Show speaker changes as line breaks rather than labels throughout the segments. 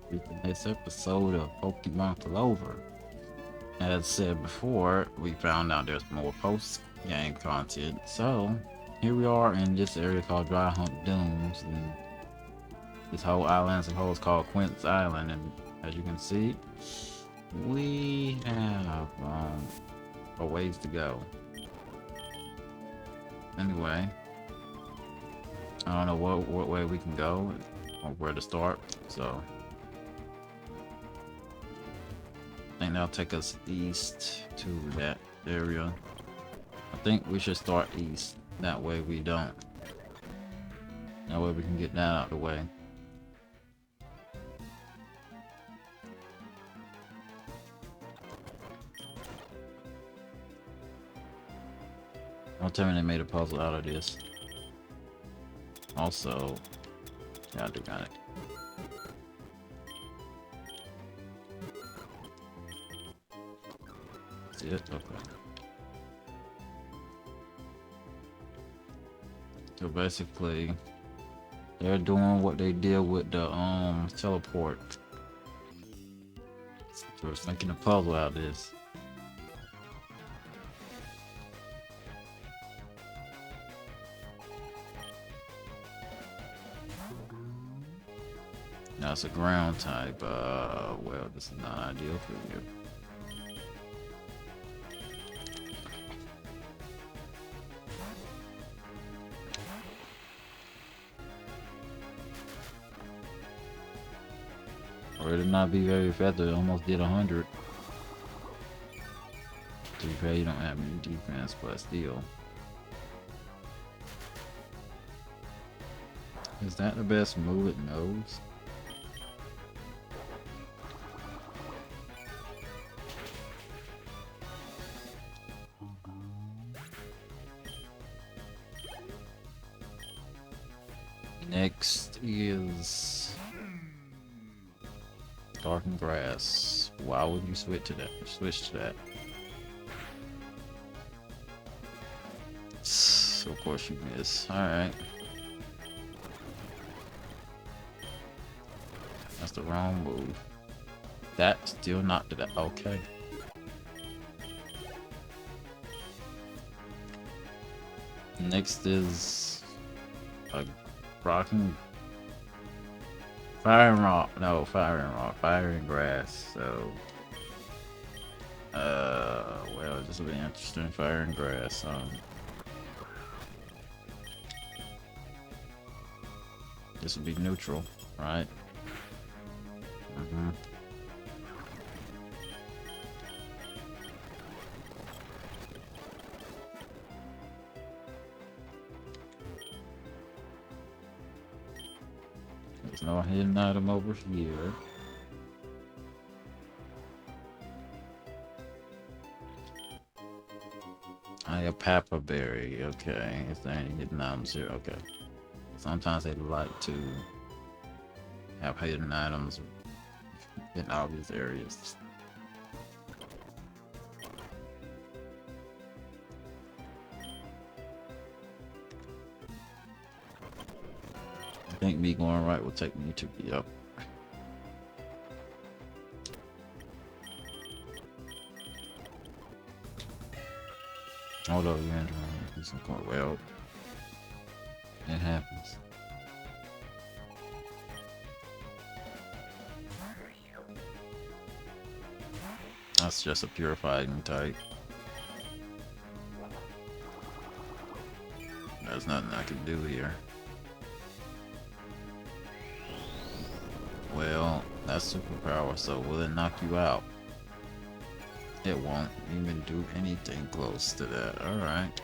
With the next episode of Pokemon Clover. As said before, we found out there's more post-game content. So, here we are in this area called Dry Hump Dunes. And this whole island is supposed called Quints Island. And as you can see, we have a ways to go. Anyway, I don't know what way we can go or where to start. So, I think that'll take us east to that area. I think we should start east. That way we don't. That way we can get that out of the way. Don't tell me they made a puzzle out of this. Also, yeah, I do got it. See it? Okay. So basically, they're doing what they did with the teleport. So it's making a puzzle out of this. Now it's a ground type. Well, this is not ideal for you. Or it did not be very effective. It almost did 100. To be fair, you don't have any defense, but still. Is that the best move it knows? Next is Darkened Grass. Why would you switch to that? Switch to that. So of course you miss. Alright. That's the wrong move. That still knocked it out. Okay. Next is a rocking fire and rock. No, fire and rock. Fire and grass. So well, this will be interesting. Fire and grass. This will be neutral, right? There's no hidden item over here. A papa berry. Okay, is there any hidden items here? Okay. Sometimes they like to have hidden items in all these areas. I think me going right will take me to the up. Although you're entering some point, well, it happens. That's just a pure fighting type. There's nothing I can do here. Well, that's superpower, so will it knock you out? It won't even do anything close to that. Alright.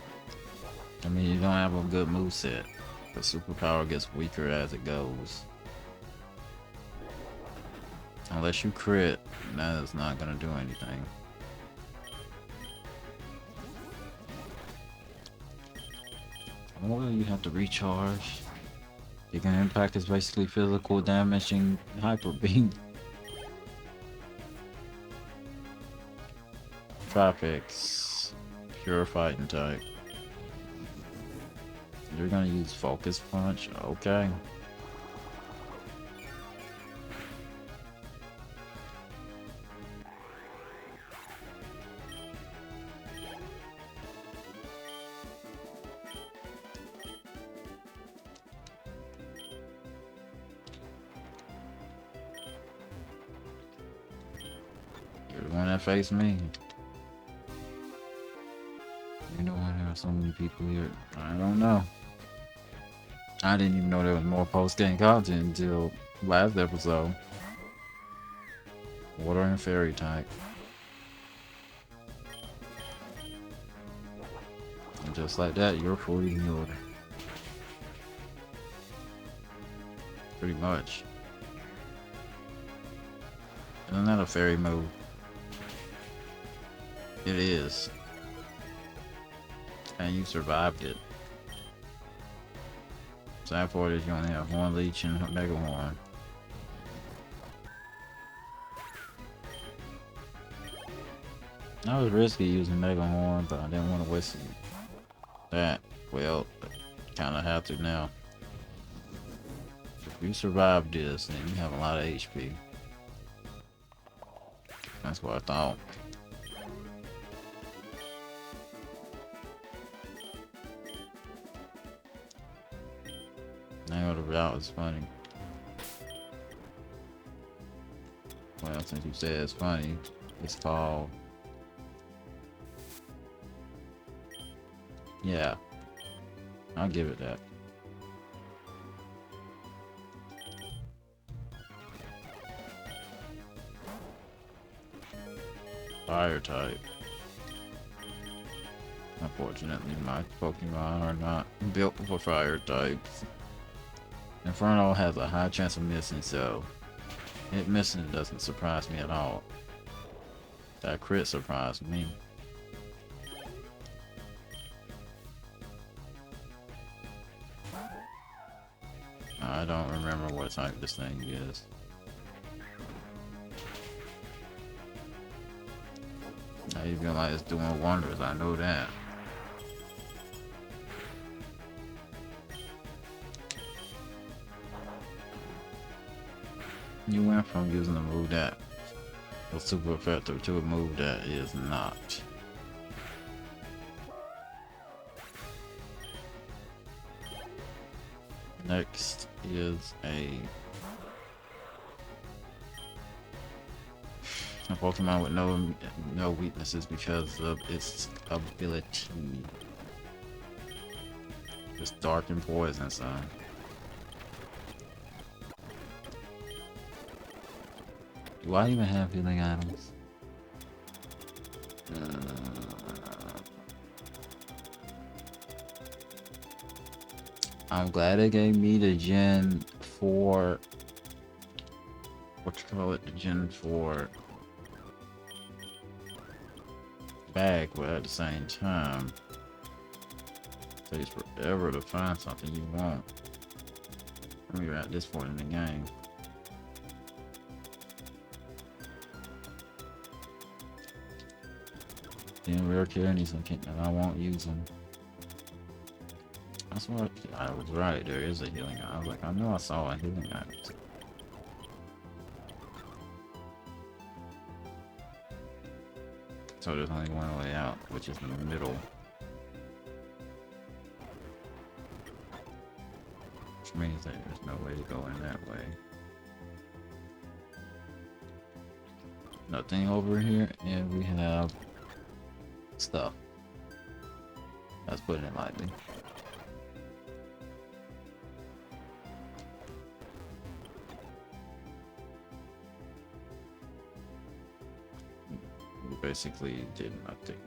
I mean, you don't have a good moveset. The superpower gets weaker as it goes. Unless you crit, that is not gonna do anything. Well, you have to recharge. You can impact is basically physical damage and hyper beam. Tropics. Pure fighting type. You're gonna use focus punch? Okay. The one that faced me. You know why there are so many people here? I don't know. I didn't even know there was more post-game content until last episode. Water and fairy type. And just like that, you're fully healed. Pretty much. Isn't that a fairy move? It is. And you survived it. Sad part is you only have one leech and mega horn. I was risky using mega horn, but I didn't want to waste that. Well, kind of have to now. If you survive this, then you have a lot of HP. That's what I thought. Name of the route is funny. Well, since you said it's funny, it's called... Yeah. I'll give it that. Fire type. Unfortunately, my Pokemon are not built for fire types. Inferno has a high chance of missing, so it missing doesn't surprise me at all. That crit surprised me. I don't remember what type this thing is. I even like it's doing wonders, I know that. You went from using a move that was super effective to a move that is not. Next is a Pokemon with no weaknesses because of its ability. It's dark and poison, son. Do I even have healing items? I'm glad they gave me the Gen 4. What you call it? The Gen 4 bag, but at the same time, it takes forever to find something you want. When you're at this point in the game. Then rare candies and I won't use them. That's what I was right. There is a healing item. I was like, I know I saw a healing item. So there's only one way out, which is in the middle. Which means that there's no way to go in that way. Nothing over here, and we have stuff. Let's put it lightly. We basically did nothing.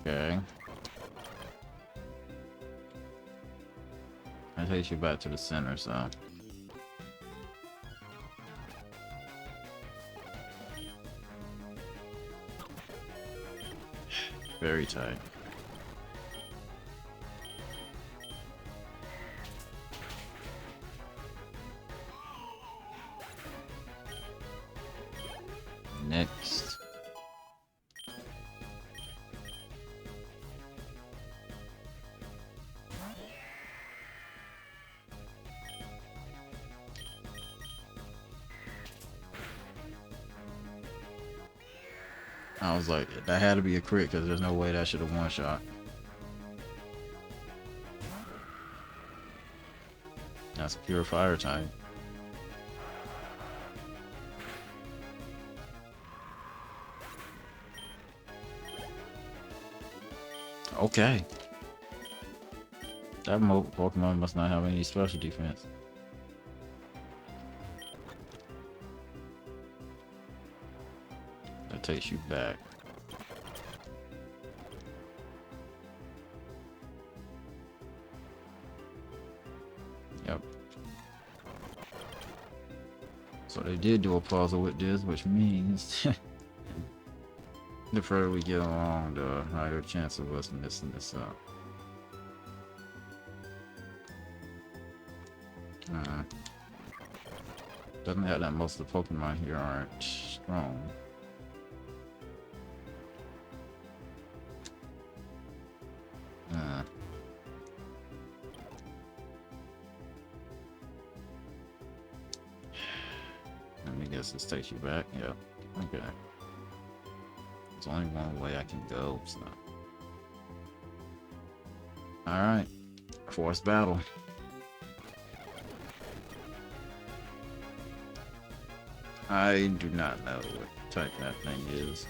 Okay. That takes you back to the center, so. Very tight. Next. I was like, that had to be a crit because there's no way that should have one shot. That's a pure fire type. Okay. That Pokemon must not have any special defense. That takes you back. Yep. So they did do a puzzle with this, which means the further we get along, the higher chance of us messing this up. Doesn't have that most of the Pokemon here aren't strong. Let me guess this takes you back. Yeah. Okay. There's only one way I can go, so. Alright. Force battle. I do not know what type that thing is.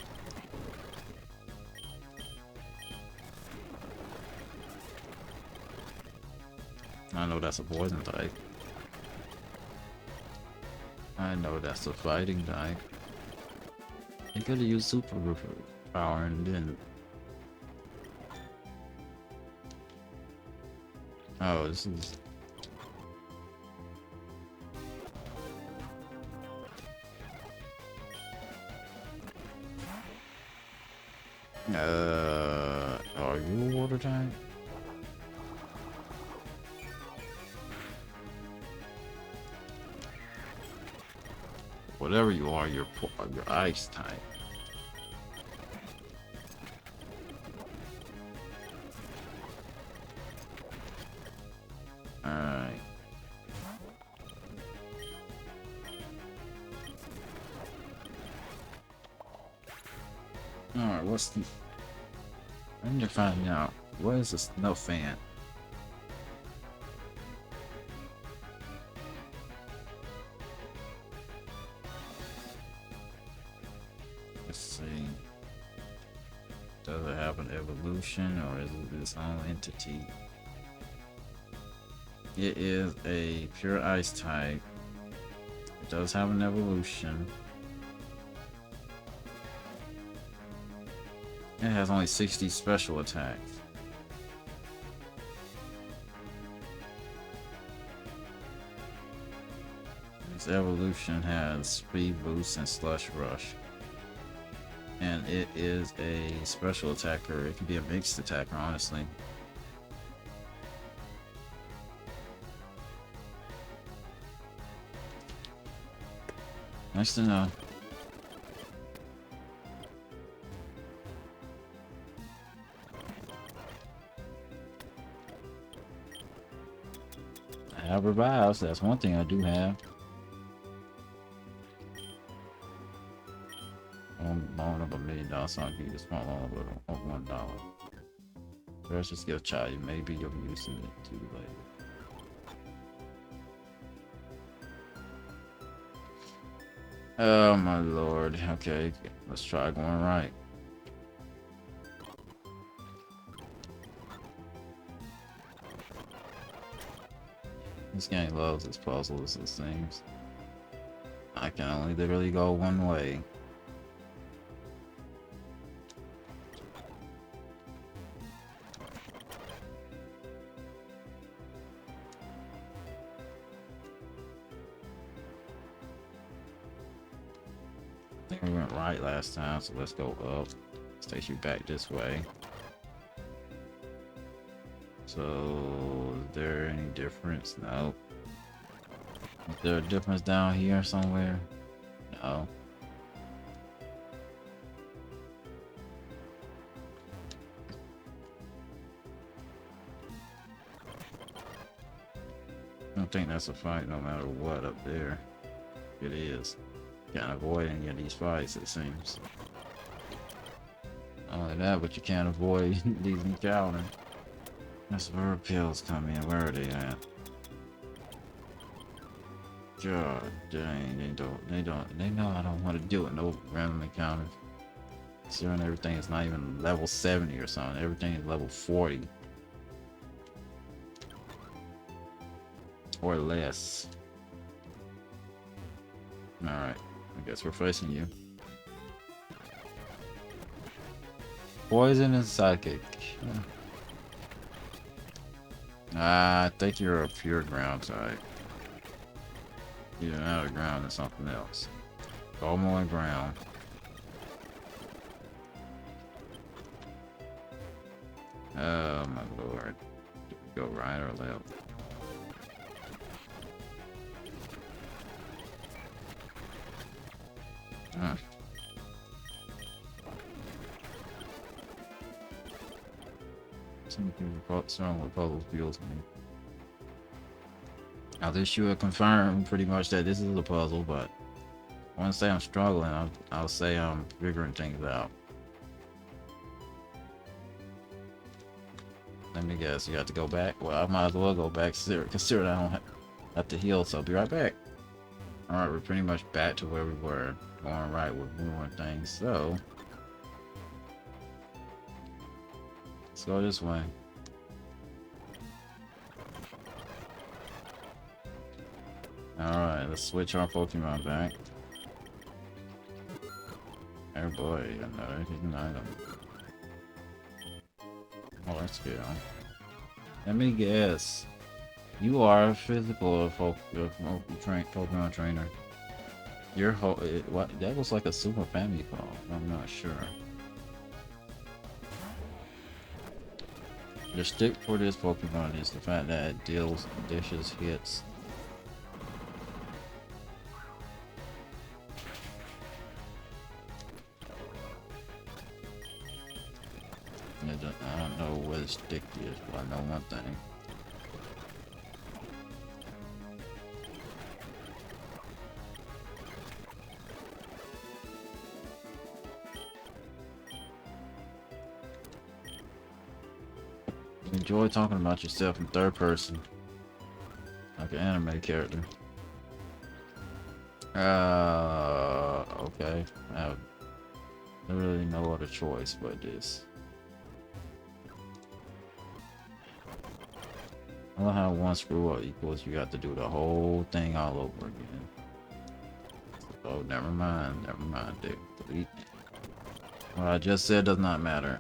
I know that's a poison type. I know that's a fighting type. You could have used super power and didn't. Oh, this is. Are you a water type? Whatever you are, you're ice type. Alright. Alright, what's the... I need to find out. What is a snow fan? Let's see. Does it have an evolution or is it its own entity? It is a pure ice type. It does have an evolution. It has only 60 special attacks. Its evolution has speed boost and slush rush. And it is a special attacker. It can be a mixed attacker, honestly. Nice to know. I have revives. That's one thing I do have. Loan of $1 million, so I'll give you a small loan of $1. Let's just give a child. Maybe you'll be using it too later. Oh my lord. Okay, let's try going right. This game loves its puzzles, it seems. I can only literally go one way. I think we went right last time, so let's go up. This takes you back this way. So, is there any difference? No. Is there a difference down here somewhere? No. I don't think that's a fight no matter what up there. It is. Can't avoid any of these fights, it seems. only that, but you can't avoid these encounters. That's where pills come in. Where are they at? God dang, they know I don't want to do it. No random encounters. Considering everything is not even level 70 or something. Everything is level 40. Or less. Alright, I guess we're facing you. Poison and psychic. I think you're a pure ground type. Either out of ground or something else. Almost and ground. Oh my lord. Go right or left? Huh. Something strong with puzzles feels me. Now this should confirm pretty much that this is a puzzle, but I want to say I'm struggling. I'll say I'm figuring things out. Let me guess, you got to go back? Well, I might as well go back, considering I don't have to heal, so I'll be right back. Alright, we're pretty much back to where we were. Going right with moving things, so... let's go this way. Alright, let's switch our Pokemon back. Oh boy, another hidden item. Oh, let's go. Let me guess. You are a physical Pokemon trainer. Your whole what? That was like a Super Famicom. I'm not sure. The stick for this Pokemon is the fact that it dishes hits. I don't know what its stick is, but I know one thing. Enjoy talking about yourself in third person, like an anime character. Okay. I have literally no other choice but this. I love how one screw up equals you got to do the whole thing all over again. Oh, never mind, delete. What I just said does not matter.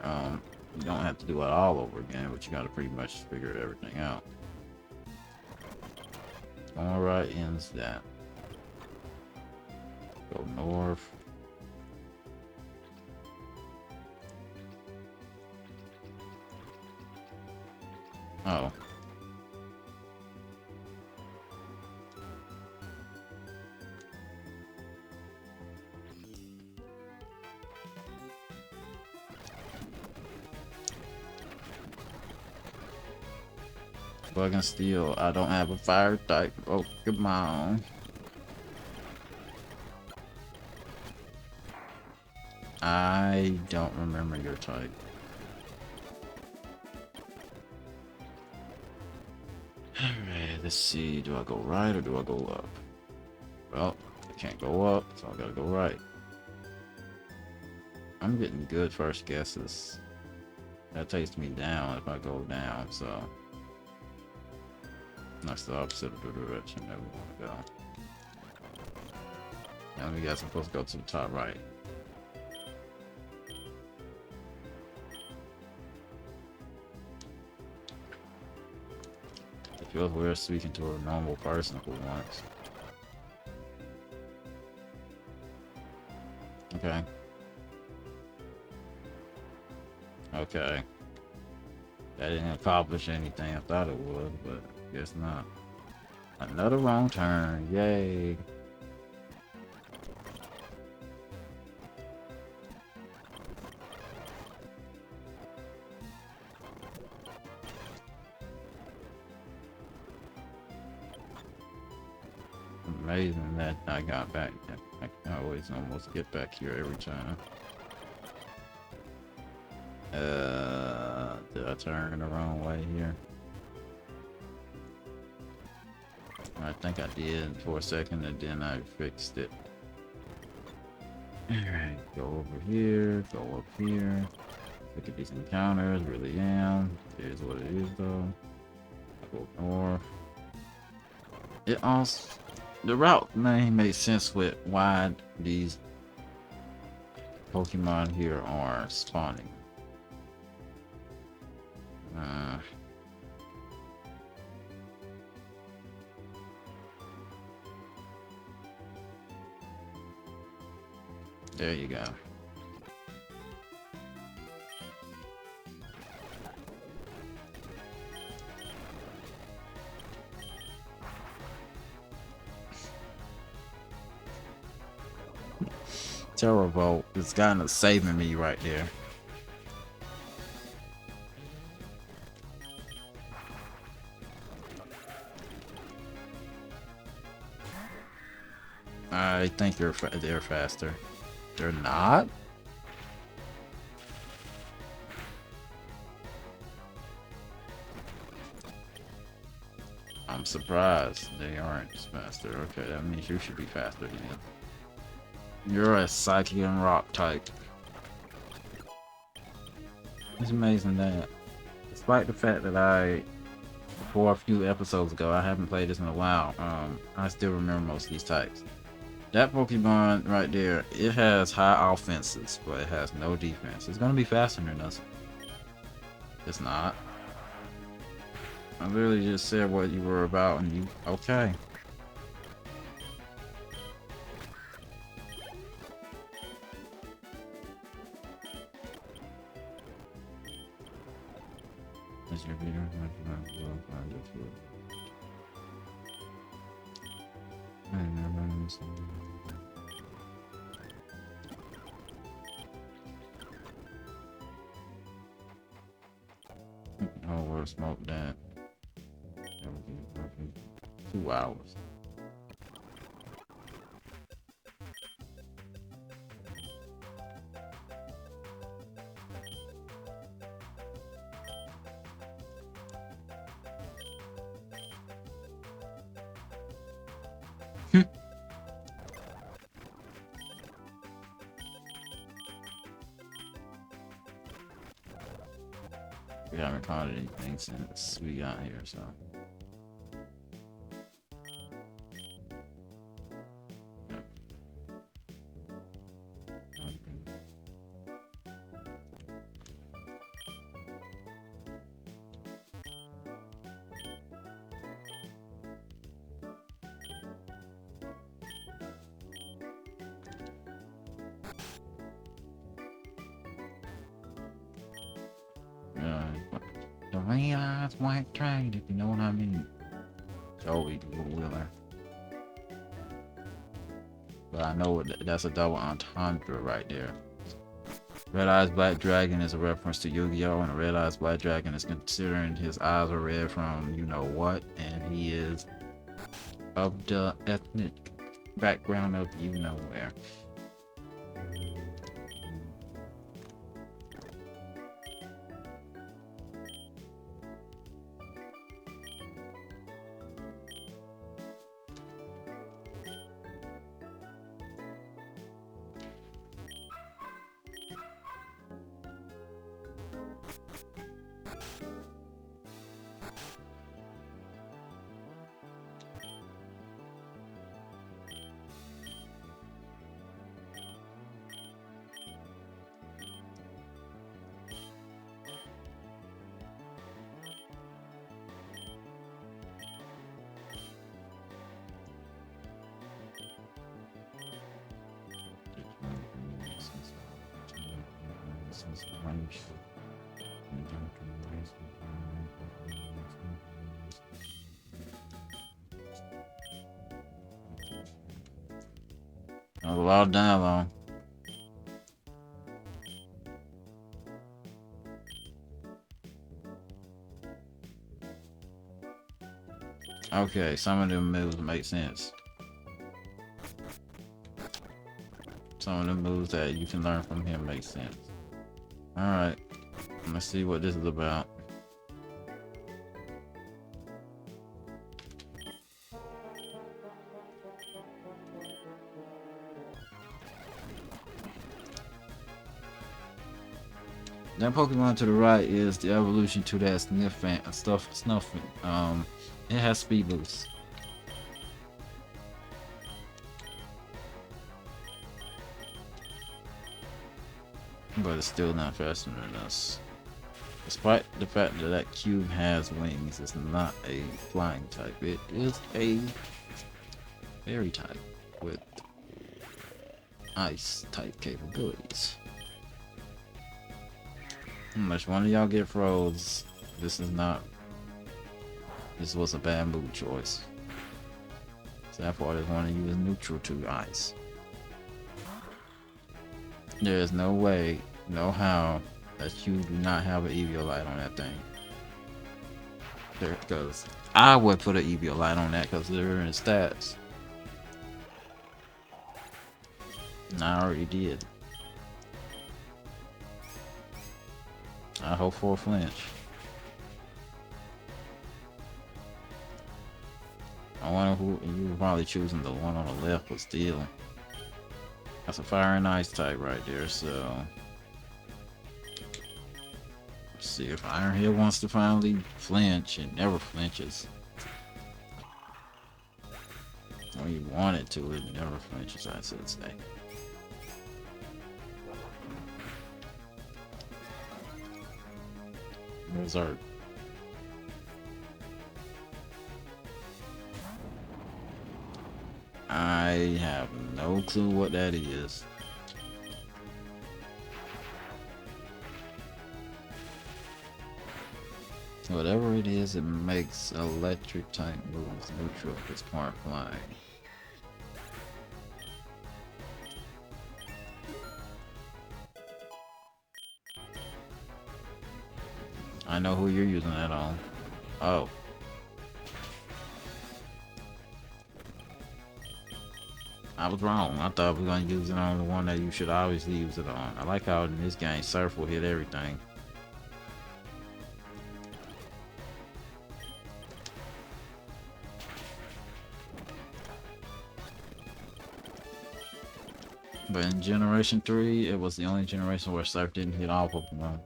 You don't have to do it all over again, but you gotta pretty much figure everything out. Going right ends that. Go north. Oh. Bug and steel. I don't have a fire type. Oh, come on. I don't remember your type. Alright, let's see. Do I go right or do I go up? Well, I can't go up, so I gotta go right. I'm getting good first guesses. That takes me down if I go down, so that's the opposite of the direction that we want to go. Now we guys are supposed to go to the top right. It feels weird speaking to a normal person for once. Okay. Okay. That didn't accomplish anything I thought it would, but guess not. Another wrong turn. Yay. Amazing that I got back. I can always almost get back here every time. Did I turn the wrong way here? I think I did for a second and then I fixed it. Alright, go over here, go up here. Look at these encounters, really am. Here's what it is though. I go north. It also, the route name makes sense with why these Pokemon here are spawning. There you go. Terravolt is kind of saving me right there. I think they're faster. They're not? I'm surprised they aren't faster. Okay, that means you should be faster than them. You're a Psychic and Rock type. It's amazing that, despite the fact that before a few episodes ago, I haven't played this in a while, I still remember most of these types. That Pokemon right there, it has high offenses, but it has no defense. It's gonna be faster than us. It's not. I literally just said what you were about and you, okay. Is your video oh, we'll smoke that. That would be perfect. 2 hours. We haven't caught anything since we got here, so. The red-eyes white trade, if you know what I mean. Joey Wheeler. But I know that's a double entendre right there. Red Eyes Black Dragon is a reference to Yu-Gi-Oh! And a Red Eyes Black Dragon is considering his eyes are red from you know what, and he is of the ethnic background of you know where. A lot of dialogue. Okay, some of them moves make sense. Some of the moves that you can learn from him make sense. Alright. Let's see what this is about. That Pokemon to the right is the evolution to that Snuffing. It has speed boost. But it's still not faster than us. Despite the fact that that cube has wings, it's not a flying type. It is a fairy type with ice type capabilities. Unless one of y'all get froze, this was a bamboo choice. So therefore, I just want to use neutral to ice. There is no way, no how, that you do not have an Eviolite on that thing. Because I would put an Eviolite on that because they're in stats. And I already did. I hope for a flinch. I wonder who you were probably choosing the one on the left, but still. That's a fire and ice type right there, so let's see if Iron Hill wants to finally flinch. It never flinches. When you want it to, it never flinches, I should say. Berserk. I have no clue what that is. Whatever it is, it makes electric type moves neutral if it's part flying. I know who you're using that on. Oh. I was wrong. I thought we were going to use it on the one that you should obviously use it on. I like how in this game Surf will hit everything. But in Generation 3, it was the only generation where Surf didn't hit all Pokemon.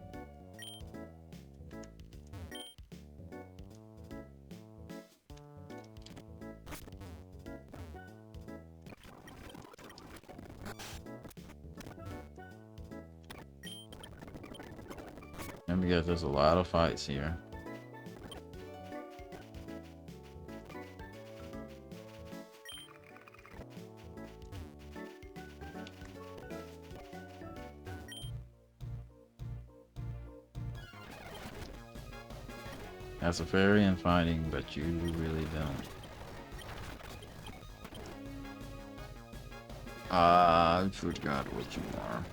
And because there's a lot of fights here. That's a fairy in fighting, but you really don't. I forgot what you are.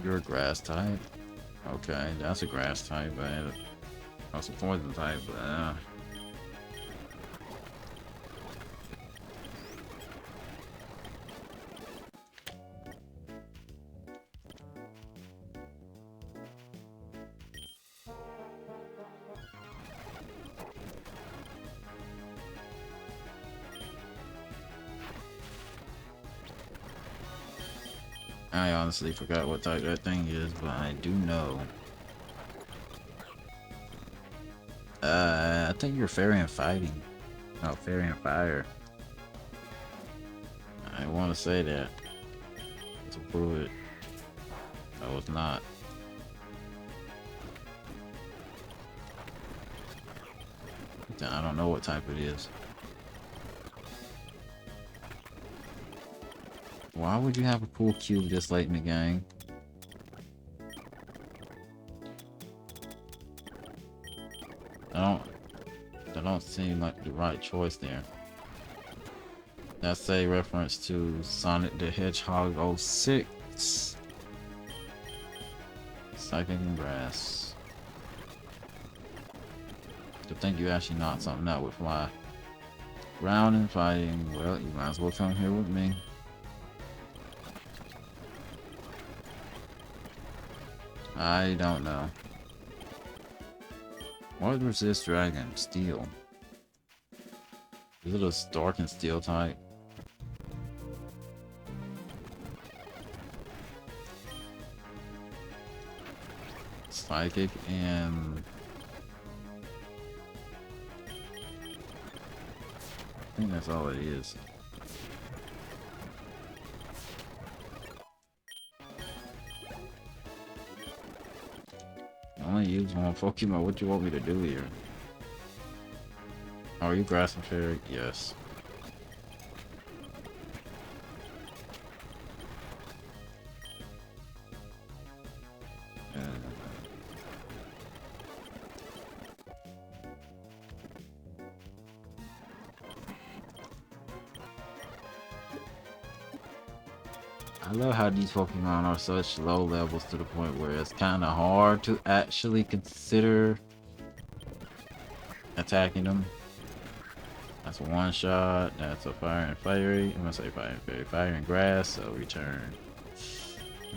You're a grass type. Okay, that's a grass type, but that's a poison type, but I honestly forgot what type that thing is, but I do know. I think you're fairy and fighting. Oh, fairy and fire. I want to say that to prove it. No, it's not. I don't know what type it is. Why would you have a pool cube this late in the game? That don't seem like the right choice there. That's a reference to Sonic the Hedgehog 06. Psychic and Grass. To think you actually knocked something out with Fly. Round and fighting. Well, you might as well come here with me. I don't know. What was this dragon? Steel. Is it a dark and steel type? Psychic and... I think that's all it is. I only use one Pokemon. What do you want me to do here? Oh, are you Grass and Fairy? Yes. I love how these Pokemon are such low levels to the point where it's kind of hard to actually consider attacking them. That's a one shot. That's a fire and fairy. I'm gonna say fire and fairy. Fire and grass. So return.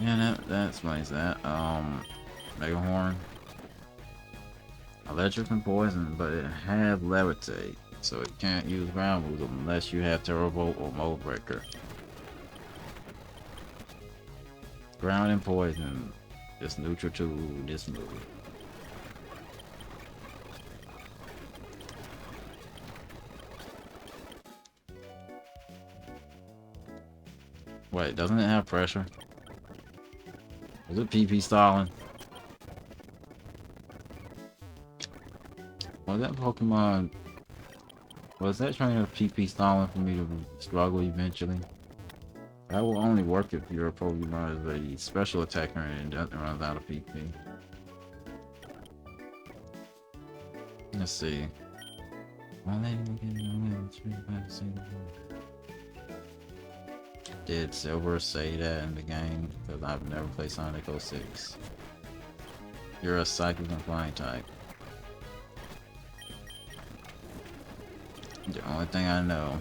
Yeah, that explains that. Mega Horn. Electric and poison, but it has levitate, so it can't use ground moves unless you have Terrorbolt or Mold Breaker. Ground and poison is neutral to this move. Wait, doesn't it have pressure? Was it PP stalling? Was that Pokemon... Was that trainer PP stalling for me to struggle eventually? That will only work if your Pokemon is a special attacker and it runs out of PP. Let's see. Did Silver say that in the game? Because I've never played Sonic 06. You're a Psychic and Flying type. The only thing I know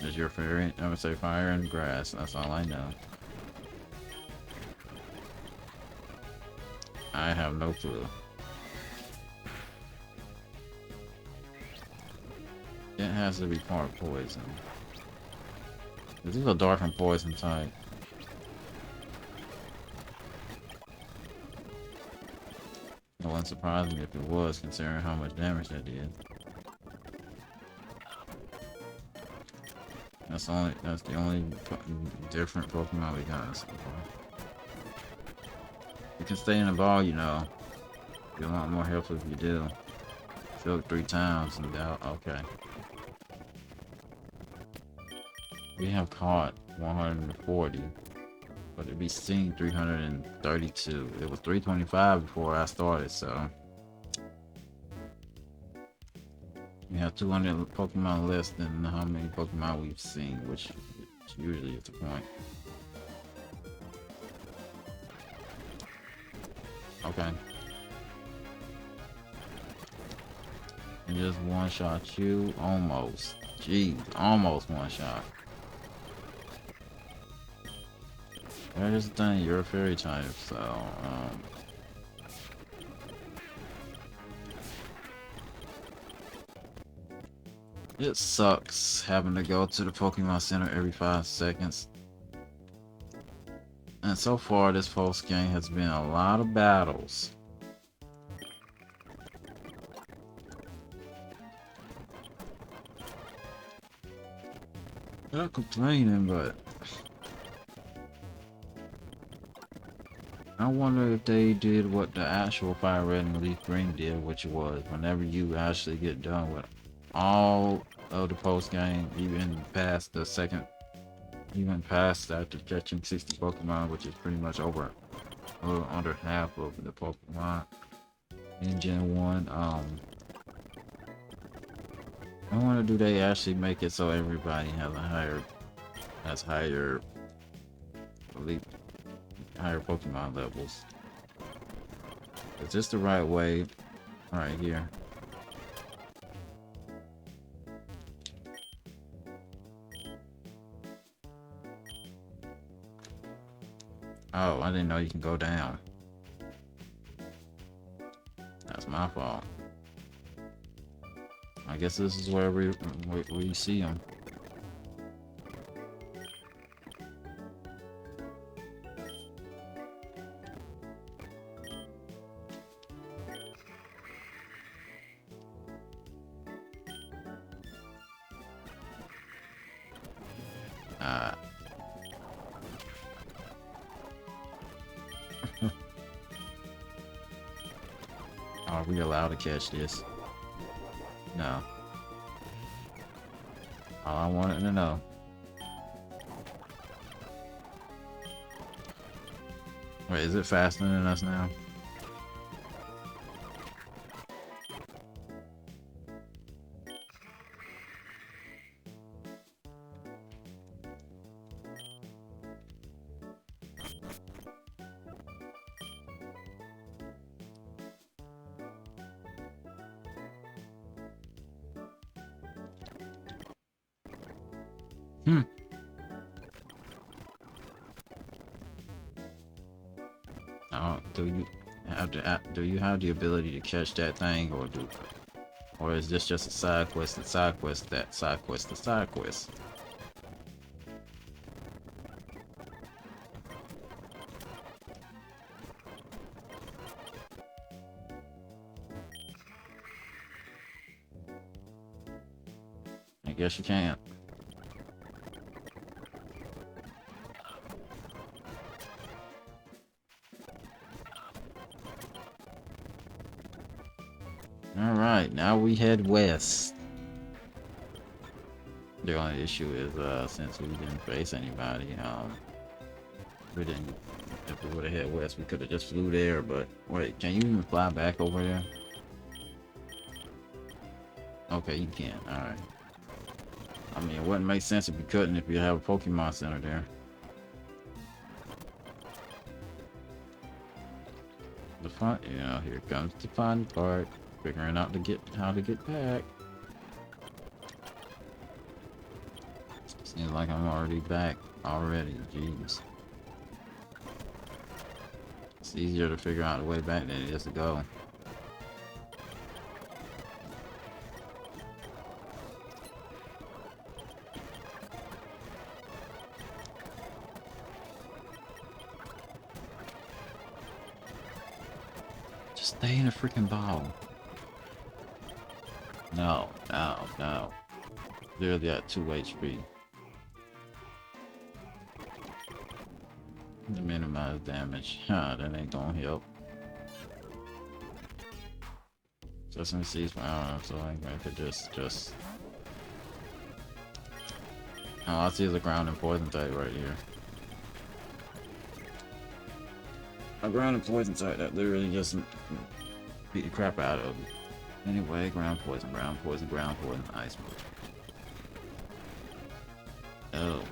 is your fairy. I would say fire and grass. That's all I know. I have no clue. It has to be part poison. This is a dark and poison type. It wouldn't surprise me if it was, considering how much damage that did. That's the only different Pokemon we got so far. You can stay in the ball, you know. Be a lot more helpful if you do. Choke 3 times and doubt. Okay. We have caught 140, but it'd be seen 332. It was 325 before I started, so we have 200 Pokemon less than how many Pokemon we've seen, which usually is the point. Okay. And just one shot you, almost. Jeez, almost one shot. Here's the thing, you're a fairy type, so it sucks having to go to the Pokemon Center every 5 seconds. And so far, this post game has been a lot of battles. Not complaining, but I wonder if they did what the actual Fire Red and Leaf Green did, which was whenever you actually get done with all of the post game, even past the second, even past after catching 60 Pokemon, which is pretty much over a little under half of the Pokemon in Gen 1. I wonder, do they actually make it so everybody has higher elite, higher Pokemon levels? Is this the right way? Right here. Oh, I didn't know you can go down. That's my fault. I guess this is where we see them. Uh, are we allowed to catch this? No. All I wanted to know. Wait, is it faster than us now? Hmm. Oh, do you have the ability to catch that thing, or is this just a side quest, and side quest, that side quest, the side quest? I guess you can't. Alright, now we head west. The only issue is, since we didn't face anybody, we didn't, if we would've head west, we could've just flew there, but wait, can you even fly back over there? Okay, you can, alright. I mean, it wouldn't make sense if you couldn't if you have a Pokemon Center there. The fun, here comes the fun part. Figuring out how to get back. Seems like I'm already back already. Jeez. It's easier to figure out the way back than it is to go. Just stay in a freaking ball. No, no, no. Literally at 2 HP. To minimize damage. That ain't gonna help. Sesame Seeds, so I could just... Oh, I see the ground and poison type right here. A ground and poison type that literally just beat the crap out of me. Anyway, ground poison, ice. Oh.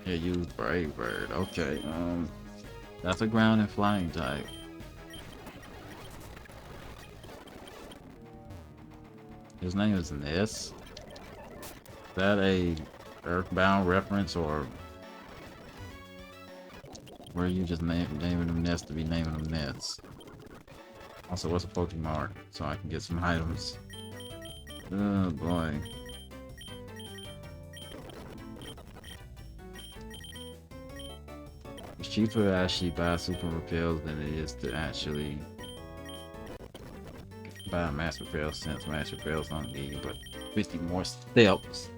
Yeah, use Brave Bird. Okay, that's a ground and flying type. His name is Ness. Is that a Earthbound reference, or were you just naming them Ness to be naming them Ness? Also, what's a Pokemon so I can get some items? Oh boy. It's cheaper to actually buy Super Repels than it is to actually buy a Master Repel, since Master Repels don't need but 50 more steps.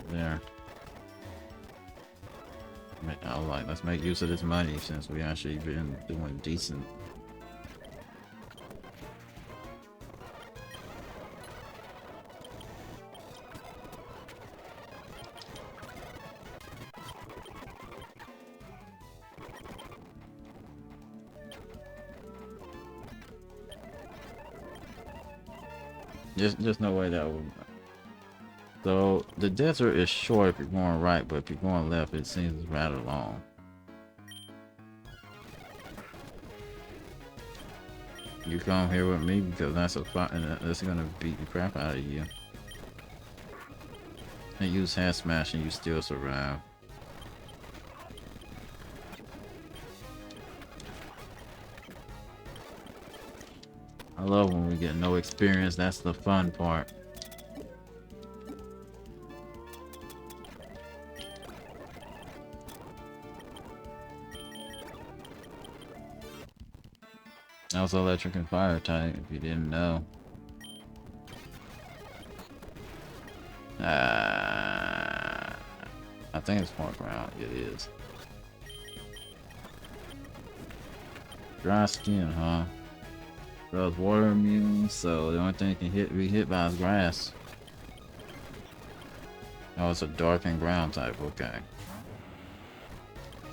There. I was like, let's make use of this money since we actually been doing decent. Just no way that would. So the desert is short if you're going right, but if you're going left, it seems rather long. You come here with me because that's a fight, and that's gonna beat the crap out of you. And use hand smash and you still survive. I love when we get no experience. That's the fun part. Also electric and fire type, if you didn't know. I think it's more ground. It is. Dry skin, huh? So it's water immune, so the only thing it can be hit by is grass. Oh, it's a dark and ground type, okay.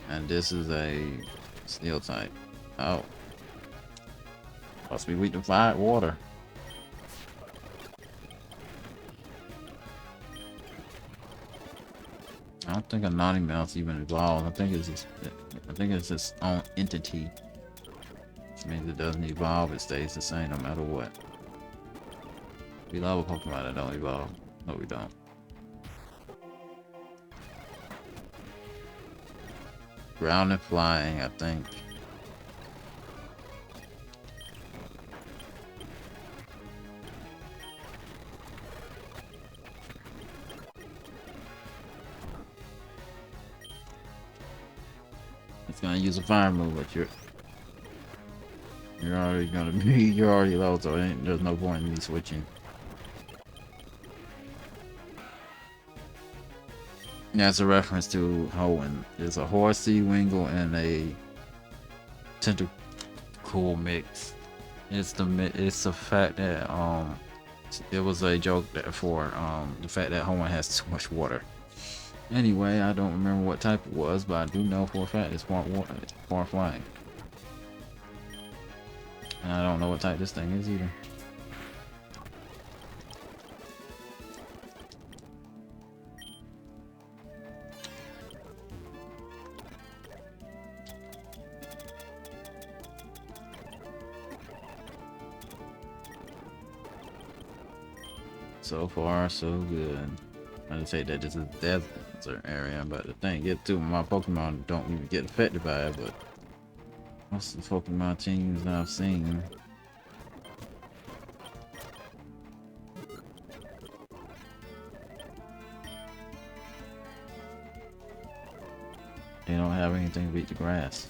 And this is a steel type. Oh. Must be weak to fire water. I don't think a naughty mouse even evolved. I think it's its own entity. Which means it doesn't evolve, it stays the same no matter what. We love a Pokemon that don't evolve. No, we don't. Ground and flying, I think. It's gonna use a fire move, but you're already gonna be you're already low, so there's no point in me switching. That's a reference to Hoenn. There's a horsey, wingle, and a tentacle mix. It's the fact that it was a joke that for the fact that Hoenn has too much water. Anyway, I don't remember what type it was, but I do know for a fact it's far flying. And I don't know what type this thing is either. So far, so good. I would say that this is a desert area, but the thing get to my Pokemon don't even get affected by it, but most of the Pokemon teams that I've seen, they don't have anything to beat the grass.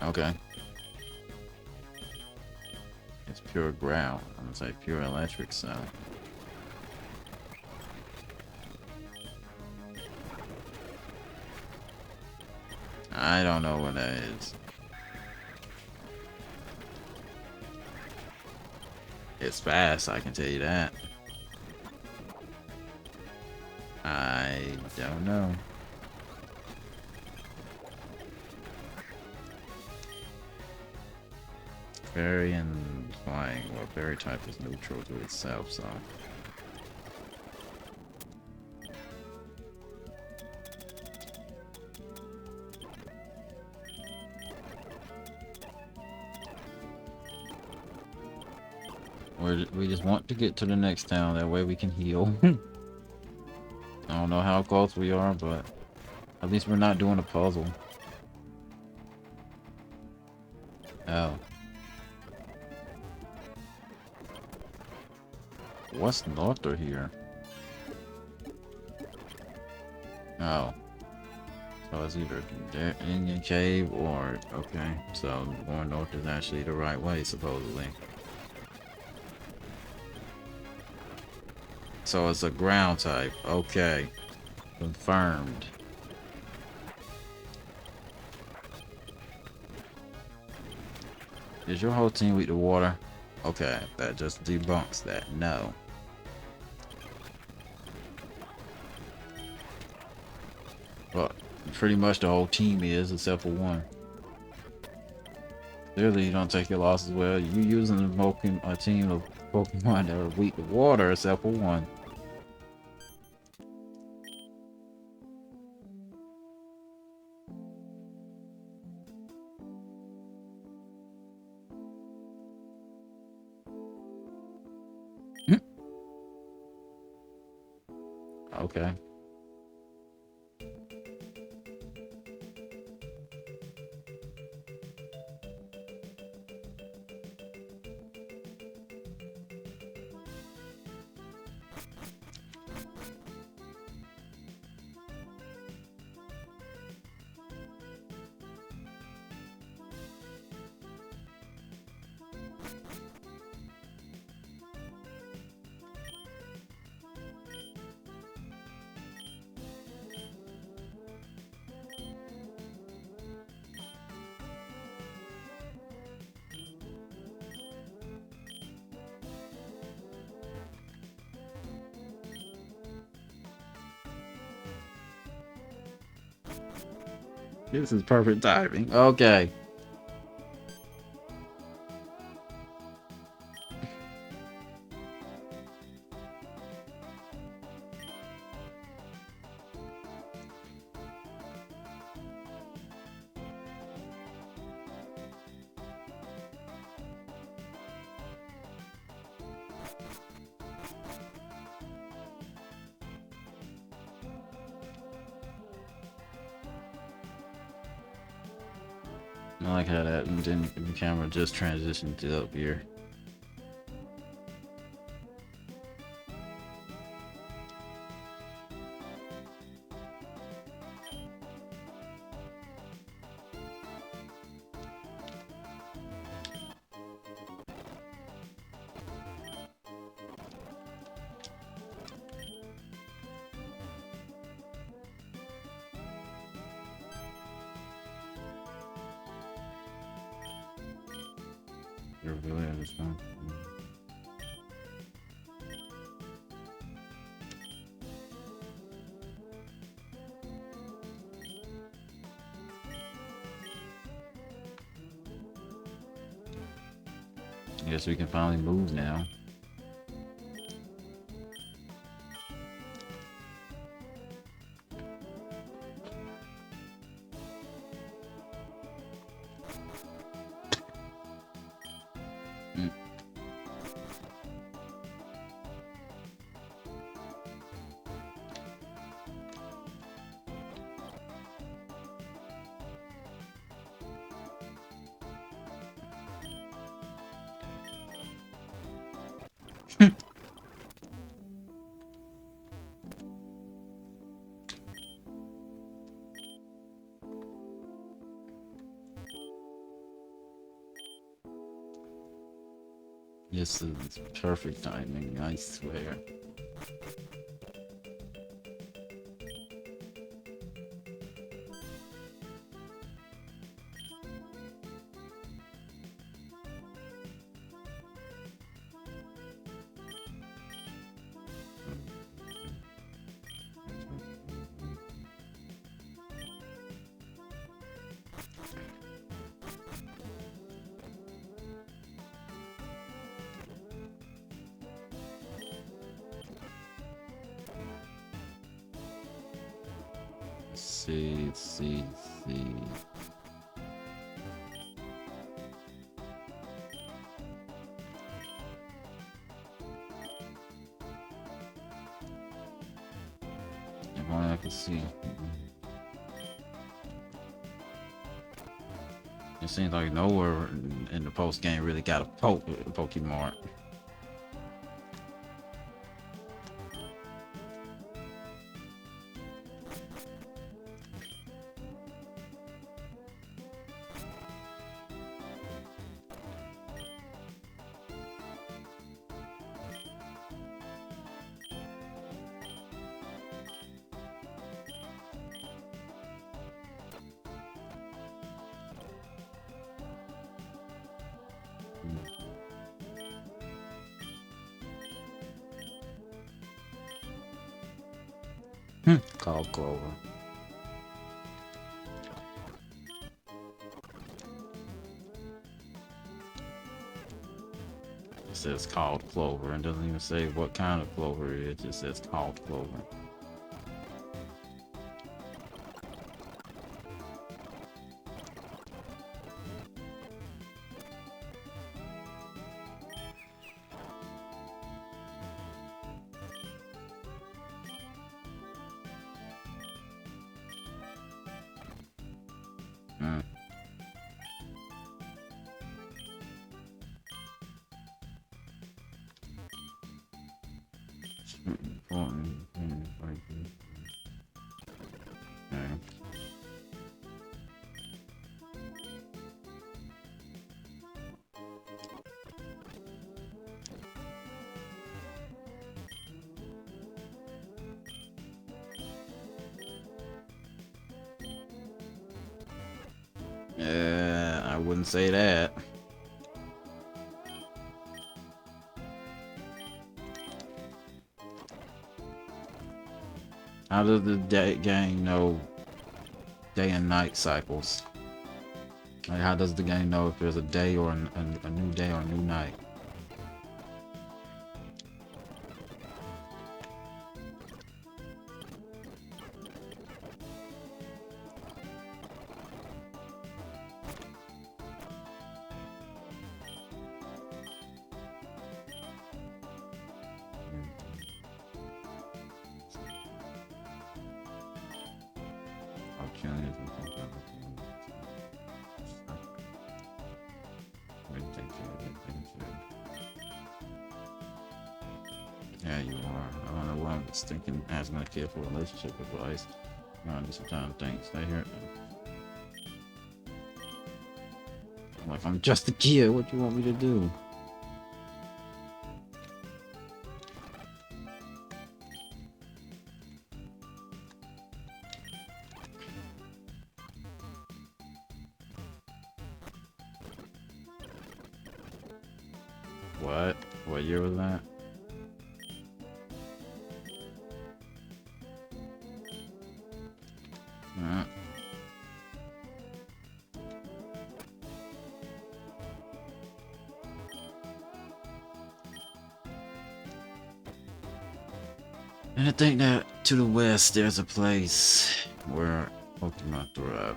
Okay. It's pure ground. I'm gonna say pure electric, so. I don't know what that is. It's fast, I can tell you that. I don't know. Fairy and flying. Well, fairy type is neutral to itself, so. We just want to get to the next town, that way we can heal. I don't know how close we are, but at least we're not doing a puzzle. Oh. What's north of here? Oh. So it's either the Indian Cave or... Okay, so going north is actually the right way, supposedly. So it's a ground type. Okay. Confirmed. Is your whole team weak to water? Okay, that just debunks that. No. Well, pretty much the whole team is, except for one. Clearly, you don't take your losses well. You using a team of Pokemon that are weak to water, except for one. Okay. This is perfect timing. Okay. I like how that and then the camera just transitioned to up here. You're really understand. I guess we can finally move now. Mm. This is perfect timing, I swear. Let's see. If only I could see. It seems like nowhere in the post game really got a Pokemon. Called Clover. It says called Clover and doesn't even say what kind of clover it is. It just says called Clover. Yeah, I wouldn't say that. How does the game know day and night cycles? Like, how does the game know if there's a day or a new day or a new night? Yeah, you are. I don't know why I'm thinking asking a kid for relationship advice. No, just sometimes think, stay here. I'm like, I'm just a kid. What do you want me to do? What? What year was that? And I think that to the west there's a place where Pokemon thrive.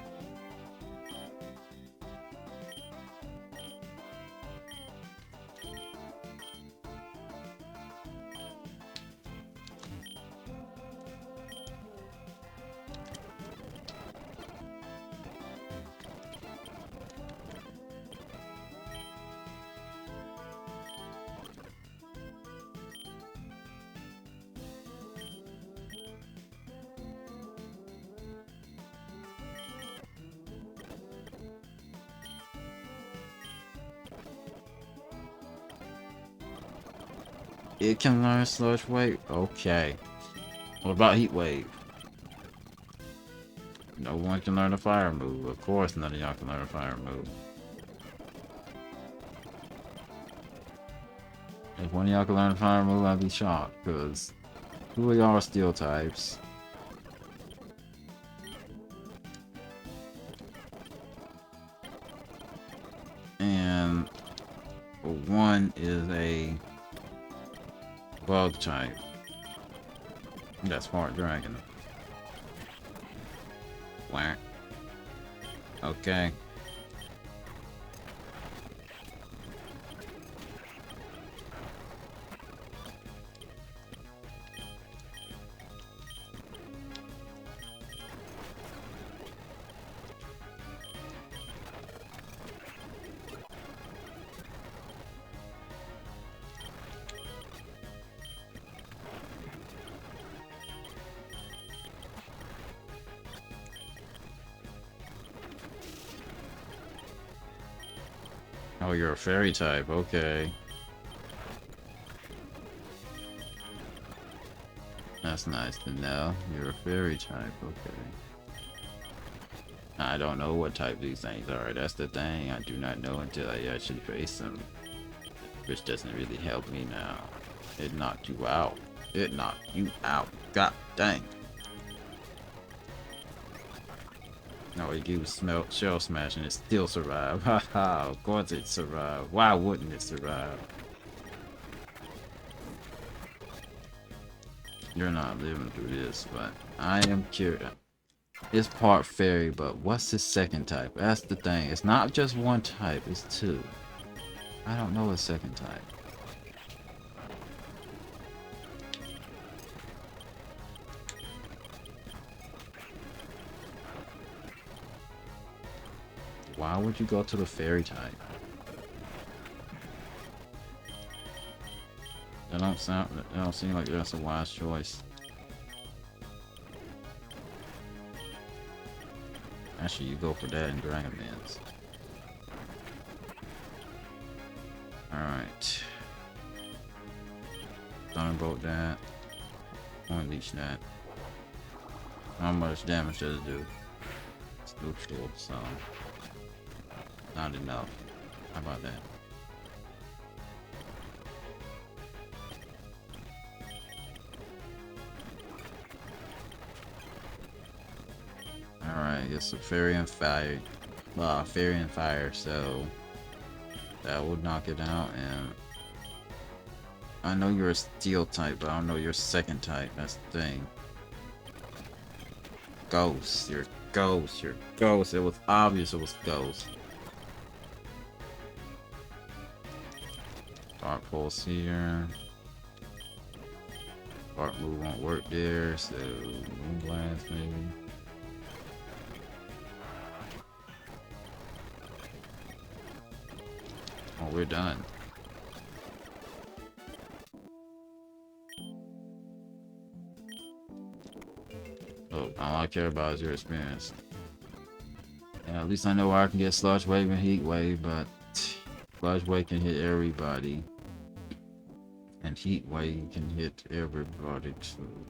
It can learn Sludge Wave? Okay. What about Heat Wave? No one can learn a fire move. Of course none of y'all can learn a fire move. If one of y'all can learn a fire move, I'd be shocked, because two of y'all are steel types. And one is a bug type. That's Smart Dragon. Whack. Okay. Oh, you're a fairy type, okay. That's nice to know. You're a fairy type, okay. I don't know what type these things are. That's the thing. I do not know until I actually face them. Which doesn't really help me now. It knocked you out. It knocked you out. God dang. No, it gives shell smash and it still survived. Haha, of course it survived. Why wouldn't it survive? You're not living through this, but I am curious. It's part fairy, but what's his second type? That's the thing. It's not just one type, it's two. I don't know his second type. Why would you go to the fairy type? That don't seem like that's a wise choice. Actually, you go for that in Dragon Dance. Alright. Thunderbolt that. Point leech that. How much damage does it do? It's neutral, so not enough. How about that? Alright, it's a fairy and fire. Fairy and fire, so that would knock it out. And I know you're a steel type, but I don't know your second type. That's the thing. Ghost. You're ghost. You're ghost. It was obvious it was ghost. Dark pulse here. Dark move won't work there, so moon blast maybe. Oh, we're done. Oh, all I care about is your experience. Yeah, at least I know where I can get Sludge Wave and Heat Wave, but Sludge Wave can hit everybody. And Heat Wave can hit everybody too.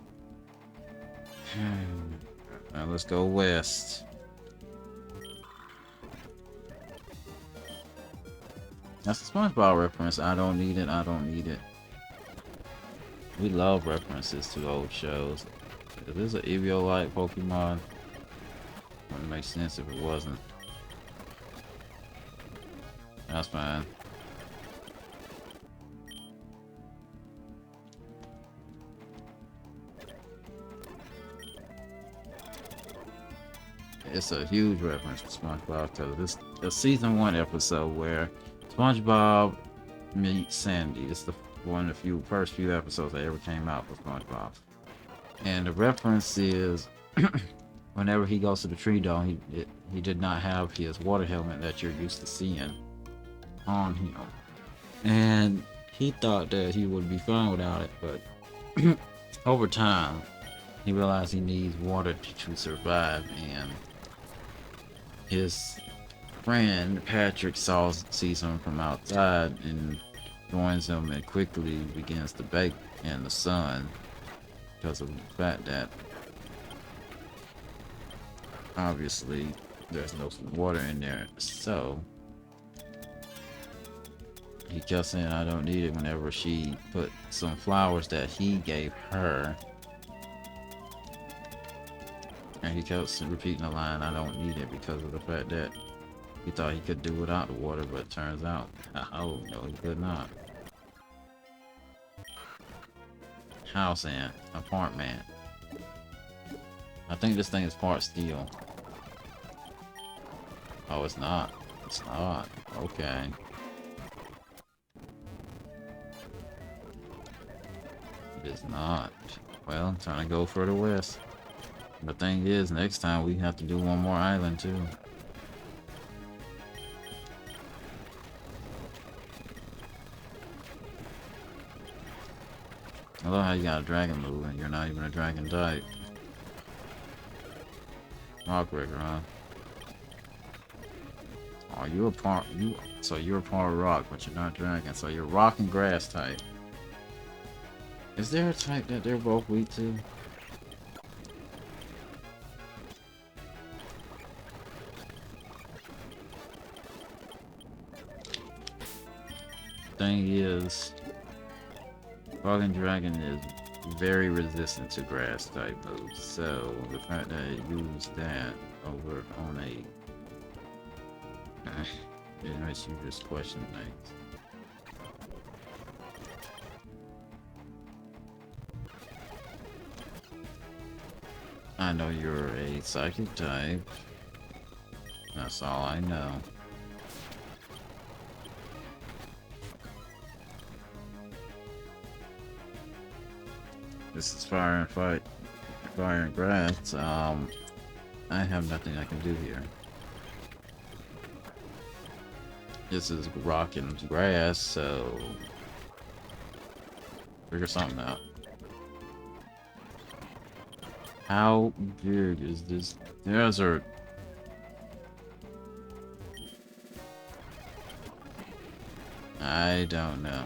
Now let's go west. That's a SpongeBob reference. I don't need it. I don't need it. We love references to old shows. If this is an Eevee-like Pokemon, wouldn't make sense if it wasn't. That's fine. It's a huge reference to SpongeBob because this is a season 1 episode where SpongeBob meets Sandy. It's the one of the first few episodes that ever came out for SpongeBob. And the reference is whenever he goes to the tree dome, he did not have his water helmet that you're used to seeing on him. And he thought that he would be fine without it, but over time, he realized he needs water to survive, and his friend Patrick sees him from outside and joins him and quickly begins to bake in the sun because of the fact that obviously there's no water in there. So he kept saying I don't need it whenever she put some flowers that he gave her. And he kept repeating the line, I don't need it, because of the fact that he thought he could do without the water, but it turns out, oh no, he could not. House ant, apartment. I think this thing is part steel. Oh, it's not. It's not. Okay. It is not. Well, I'm trying to go further west. The thing is, next time we have to do one more island too. I love how you got a dragon move and you're not even a dragon type. Rockbreaker, huh? Oh, you're a part rock, but you're not dragon, so you're rock and grass type. Is there a type that they're both weak to? Thing is, Frog and Dragon is very resistant to grass type moves, so the fact that it used that over on a it makes you just question things. I know you're a psychic type. That's all I know. This is fire and grass. I have nothing I can do here. This is rock and grass, so figure something out. How big is this desert? I don't know.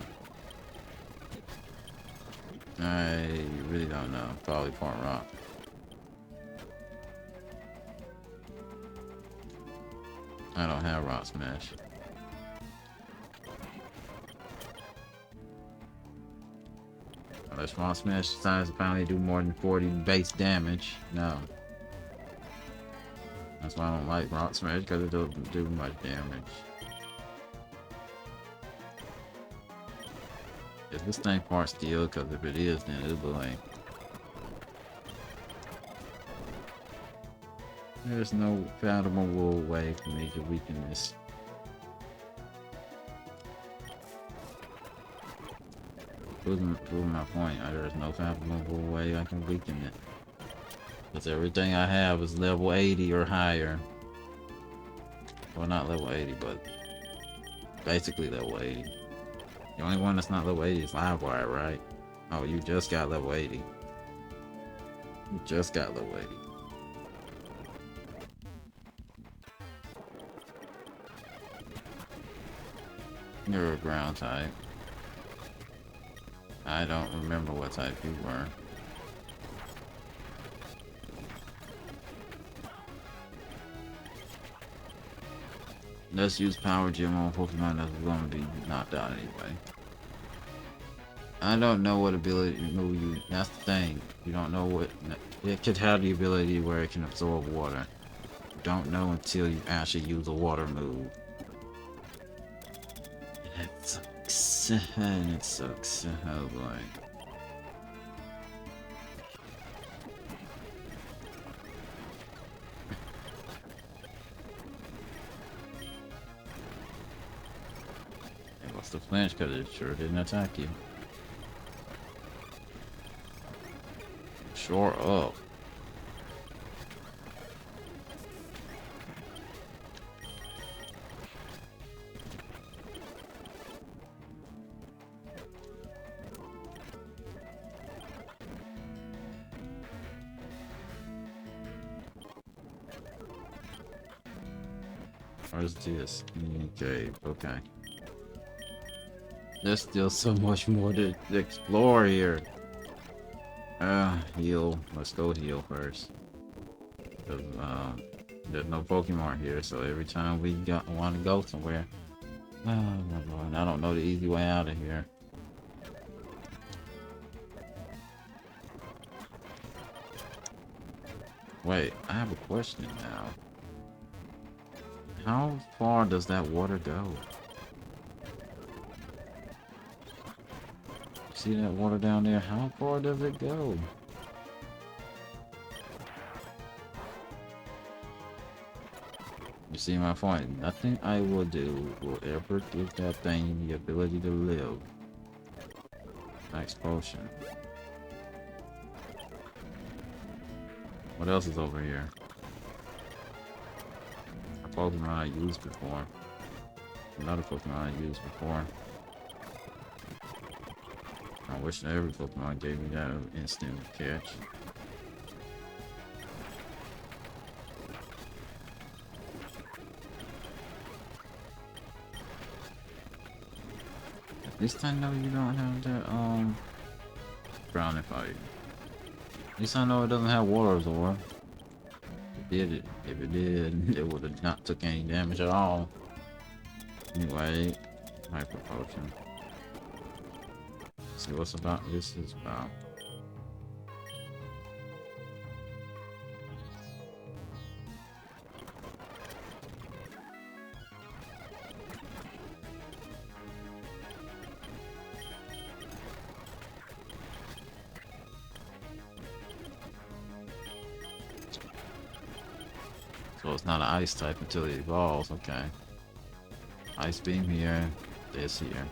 I really don't know. Probably Point Rock. I don't have Rock Smash. Unless Rock Smash decides to finally do more than 40 base damage. No. That's why I don't like Rock Smash, because it doesn't do much damage. Is this thing part steel? Because if it is, then it'll be like... There's no fathomable way for me to weaken this. Proving my point, there's no fathomable way I can weaken it. Because everything I have is level 80 or higher. Well, not level 80, but basically level 80. The only one that's not level 80 is Livewire, right? Oh, you just got level 80. You just got level 80. You're a ground type. I don't remember what type you were. Let's use Power Gem on Pokemon that's going to be knocked out anyway. I don't know what ability move you. That's the thing. You don't know what it could have the ability where it can absorb water. You don't know until you actually use a water move. It sucks. And it sucks. Oh boy. It was the flinch because it sure didn't attack you. Shore up. Where's this? Okay, okay. There's still so much more to explore here. Heal. Let's go heal first. Cause, there's no Pokemon here, so every time we want to go somewhere, oh my lord, I don't know the easy way out of here. Wait, I have a question now. How far does that water go? See that water down there? How far does it go? You see my point? Nothing I will do will ever give that thing the ability to live. Max potion. What else is over here? A Pokemon I used before. Another Pokemon I used before. I wish every Pokemon gave me that instant catch. At least I know you don't have that, grounding fight. At least I know it doesn't have water absorb. If it did, it would have not took any damage at all. Anyway, Hyper Potion. See what's about this is about. So it's not an ice type until it evolves, okay. Ice beam here, this here.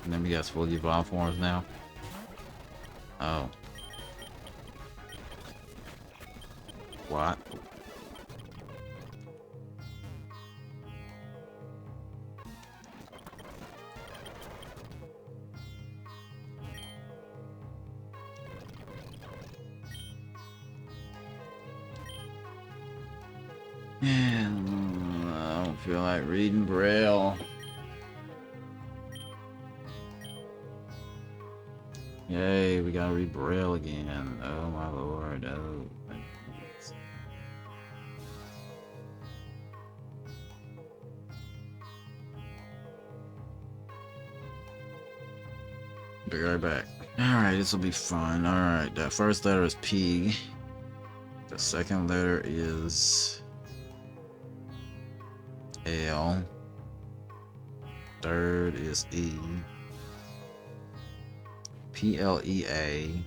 And then we got fully evolved forms now. Oh. What? I don't feel like reading Braille. Yay, we gotta read Braille again. Oh my lord, oh. Be right back. Alright, this will be fun. Alright, the first letter is P. The second letter is L. Third is E. Plea.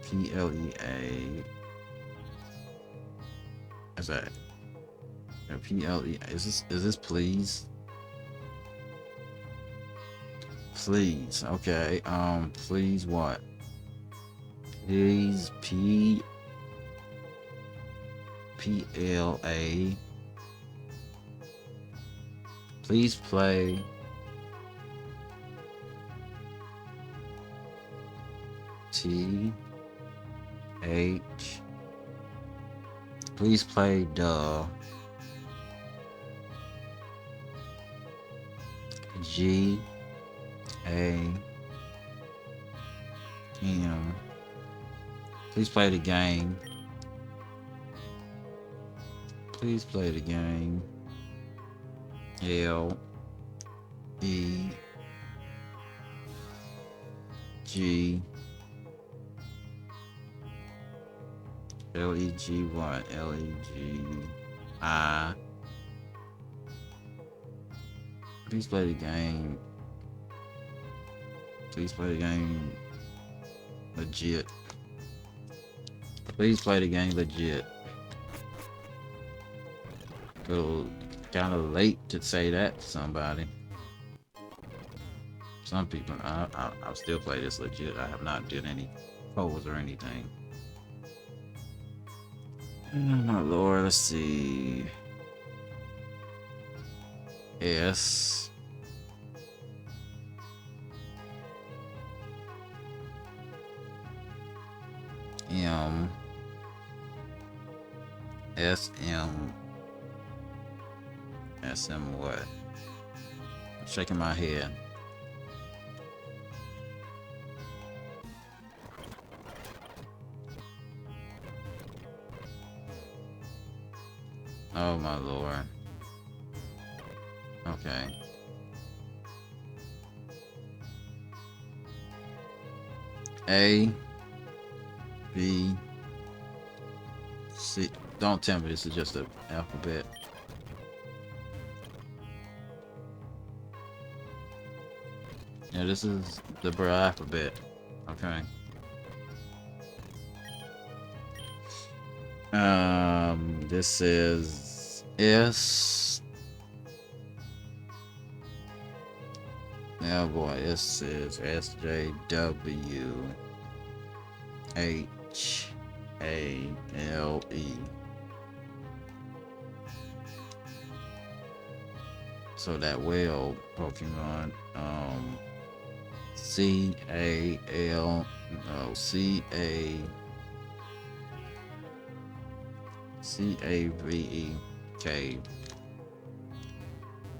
Plea. Is that PLE? Is this please? Please. Okay. Please what? Please PLA. Please play TH. Please play GAM. Please play the game. Please play the game. LEG LEG what? LEGI. Please play the game. Please play the game legit. Please play the game legit. Little kind of late to say that to somebody. Some people, I'll still play this legit. I have not did any polls or anything. Oh my lord, let's see. S. M. SM. SM what? I'm shaking my head. Oh my lord. Okay. A. B. C. Don't tell me this is just an alphabet. Yeah, this is the alphabet. Okay. This is S. Oh boy, this is SJWHALE. So that whale Pokemon, CAVEK.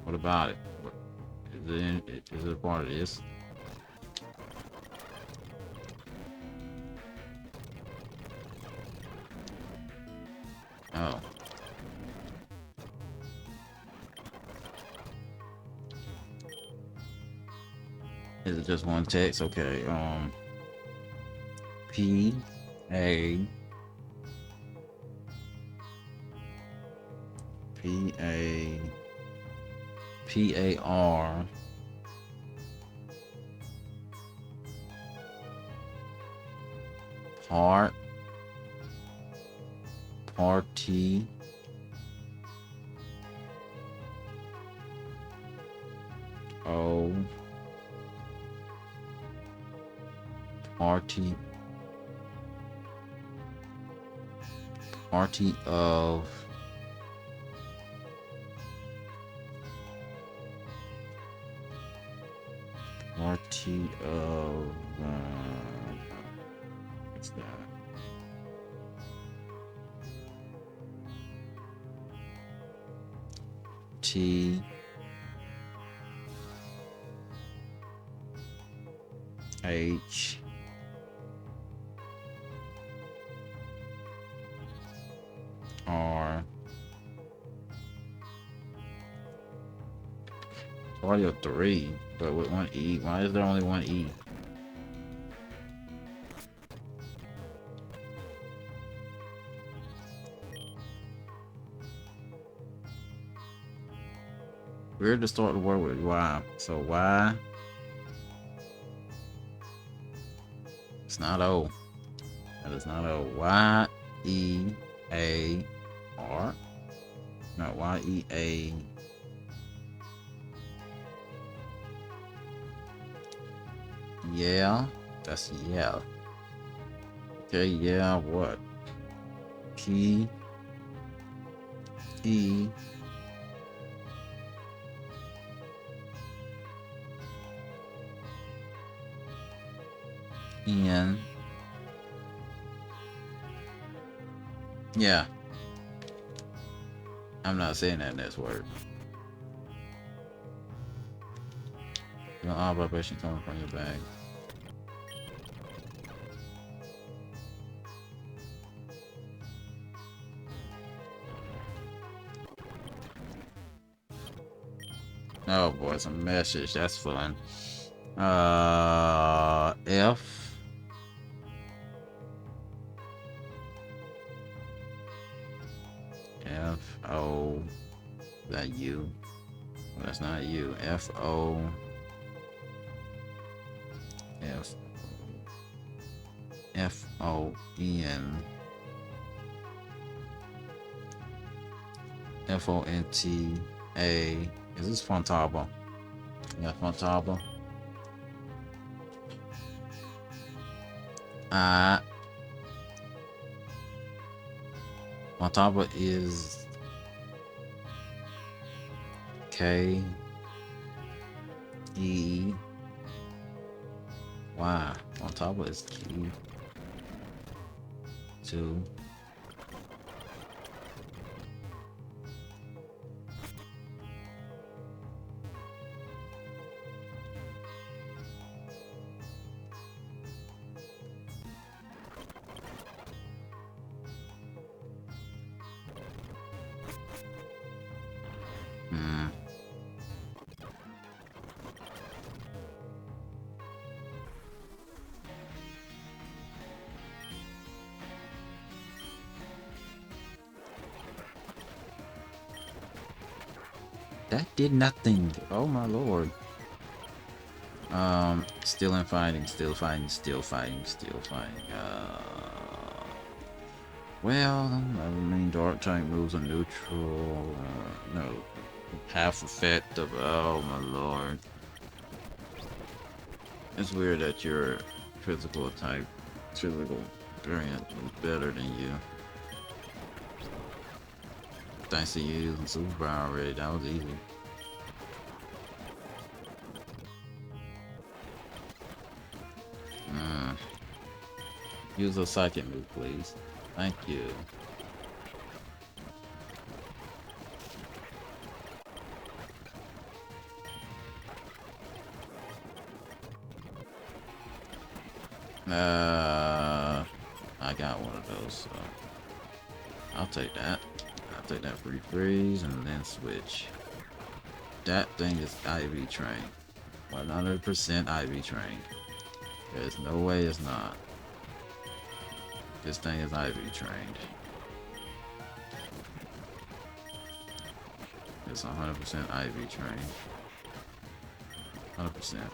What about it? Is it a part of this? Oh. Is it just one text? Okay. P A PAR party O party of what's that? T H R. Audio 3, but with one E. Why is there only one E? Weird to start the word with Y. So Y. It's not O. That is not O. Y E A R. No, Y E A. Yeah. That's yeah. Okay, yeah, what? P E N. Yeah. I'm not saying that next word. You know, all vibration coming from your bag. Oh boy, it's a message. That's fun. F. F O. Is that U? Well, that's not U. F O. F. F O N. F O N T A. Is this Fontaba? Yeah, Fontaba. Fontaba is K E Y. Fontaba is key to that did nothing. Oh my lord. Still in fighting, still fighting, still fighting, still fighting. Well, I mean, dark type moves are neutral. No, half effect of. Oh my lord. It's weird that your physical variant is better than you. Thanks to you using super already, that was easy. Use a psychic move, please. Thank you. I got one of those, so I'll take that. I'll take that free freeze and then switch. That thing is IV trained. 100% IV trained. There's no way it's not. This thing is IV trained. It's 100% IV trained. 100%.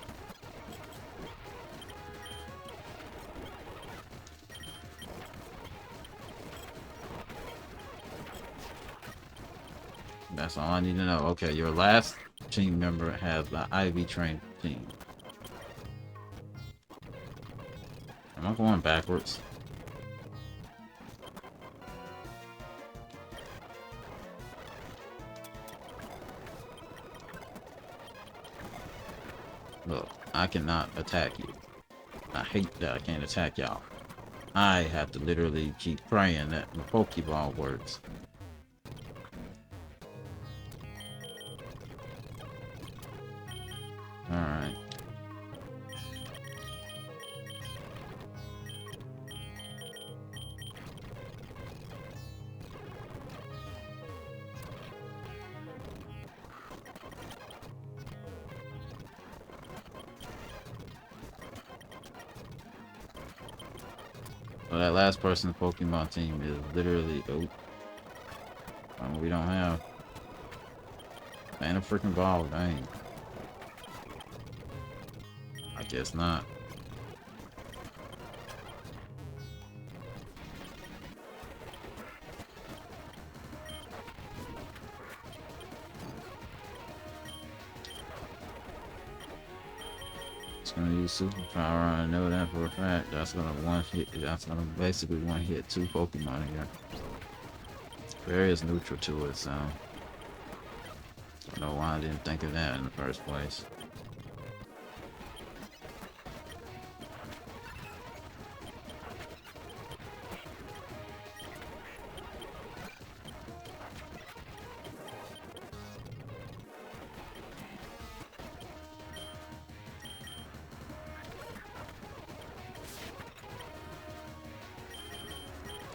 That's all I need to know. Okay, your last team member has the IV trained team. Am I going backwards? Look, I cannot attack you. I hate that I can't attack y'all. I have to literally keep praying that the Pokeball works. So that last person's Pokemon team is literally, oh, we don't have. Man, a freaking ball, dang. I guess not. It's gonna use superpower. I know that for a fact. That's gonna one hit. That's gonna basically one hit two Pokemon here. Fairy is neutral to it, so I don't know why I didn't think of that in the first place.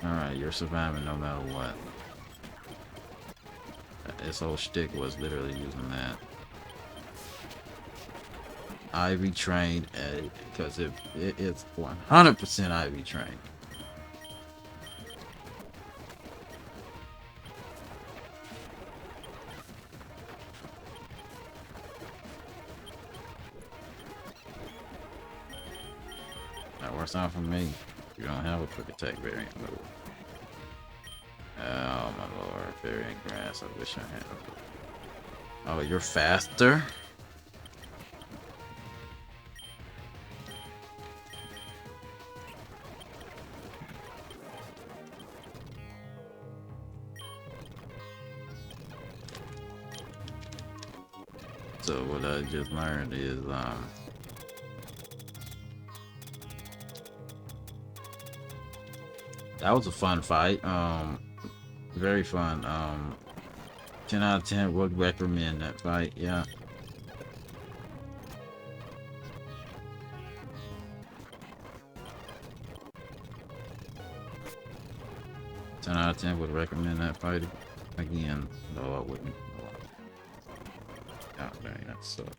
Alright, you're surviving no matter what. This whole shtick was literally using that. Ivy trained, because it's 100% Ivy trained. That works out for me. You don't have a quick attack variant move. Oh my lord, variant grass. I wish I had. Oh, you're faster? So what I just learned is that was a fun fight. Very fun. 10 out of 10 would recommend that fight, yeah. Ten out of 10 would recommend that fight again. No, I wouldn't. Oh, dang, that sucked.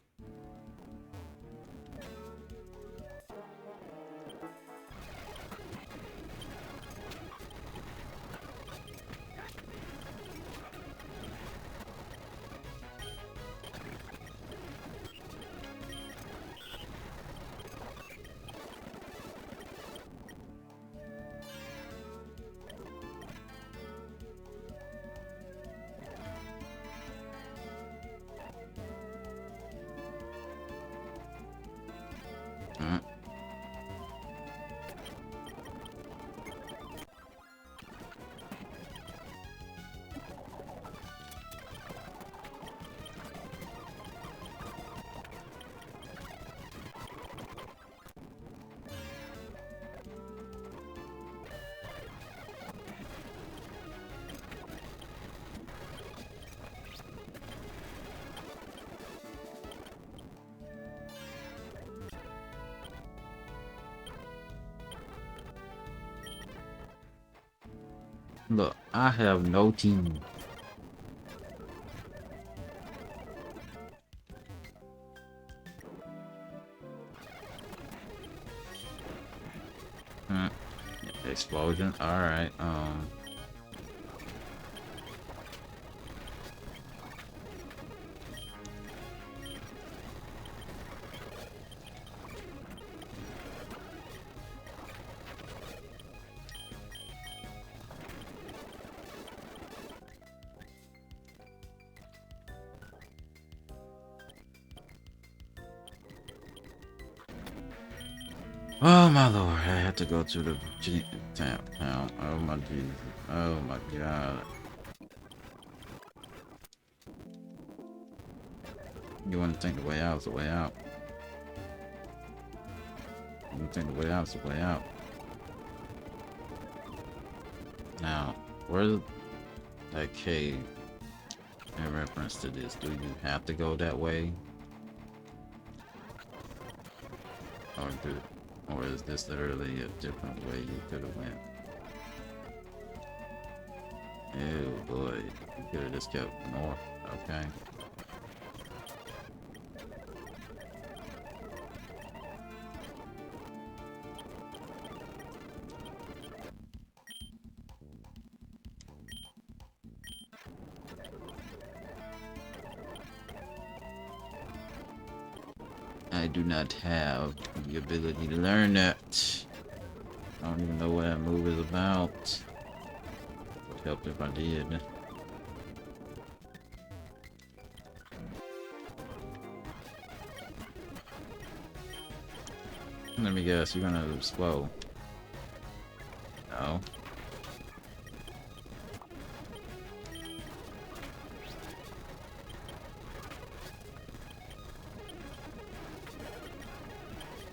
Look, I have no team. Explosion. Alright, oh my lord, I had to go to the town. Oh my Jesus. Oh my god. You want to think the way out is the way out. You want to think the way out is the way out. Now, where's that cave in reference to this? Do you have to go that way? Or is this literally a different way you could have went? Oh boy, you could have just kept north, okay. do not have the ability to learn that. I don't even know what that move is about. Would help if I did. Let me guess, you're gonna explode. No.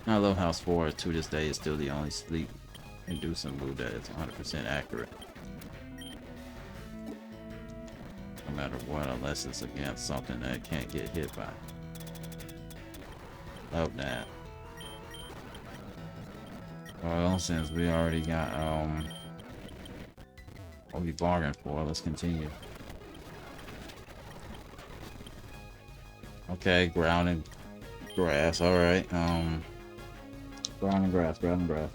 I love how Spore to this day is still the only sleep inducing move that is 100% accurate. No matter what, unless it's against something that it can't get hit by. Love that. Well, since we already got what we bargained for, let's continue. Okay, ground and grass, alright. Ground and grass, ground and grass.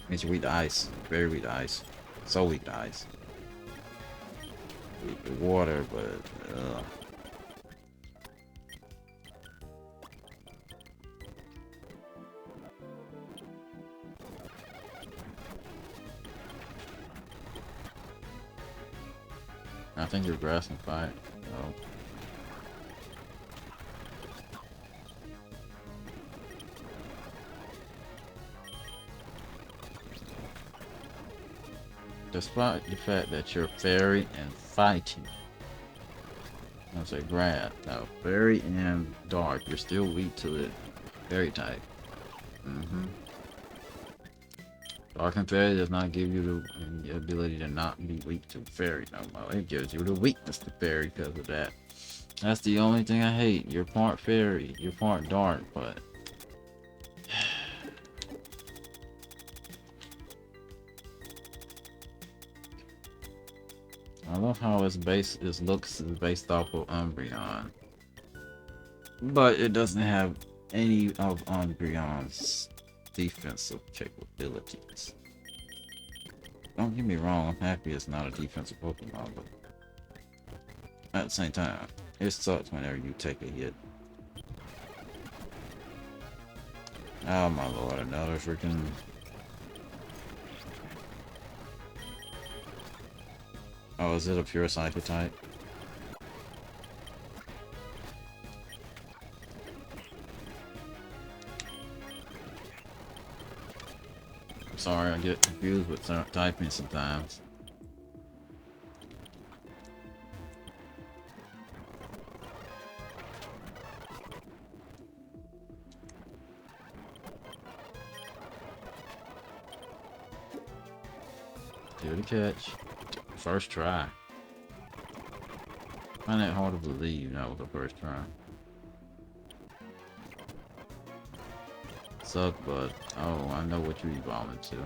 Means you're weak to ice. Very weak to ice. So weak to ice. Weak to water, but I think you're grass and fire. Oh. Despite the fact that you're fairy and fighting, I say grass. No, fairy and dark. You're still weak to it. Fairy type. Dark and fairy does not give you the ability to not be weak to fairy no more. It gives you the weakness to fairy because of that. That's the only thing I hate. You're part fairy, you're part dark, but I love how its looks is based off of Umbreon. But it doesn't have any of Umbreon's defensive capabilities. Don't get me wrong, I'm happy it's not a defensive Pokemon, but at the same time, it sucks whenever you take a hit. Oh my lord, another freaking... Oh, is it a pure Psychic type? I'm sorry, I get confused with typing sometimes. Here to catch. First try. I find that hard to believe that was the first try. Suck, but oh, I know what you evolving to.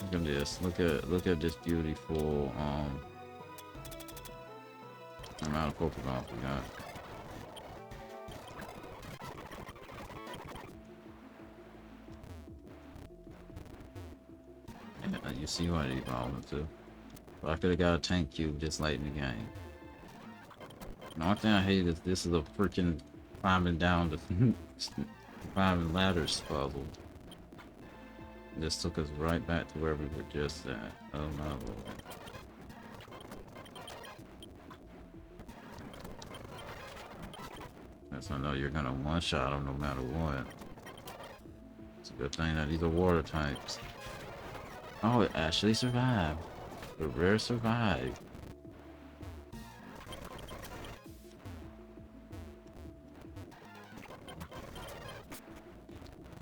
Look at this. Look at this beautiful amount of Pokemon we got. And you see what it evolving to. But I could have got a tank cube just late in the game. The only thing I hate is this is a freaking climbing down the climbing ladders puzzle. This took us right back to where we were just at. Oh my lord. Yes, I know you're gonna one-shot them no matter what. It's a good thing that these are water types. Oh, it actually survived. The rare survived.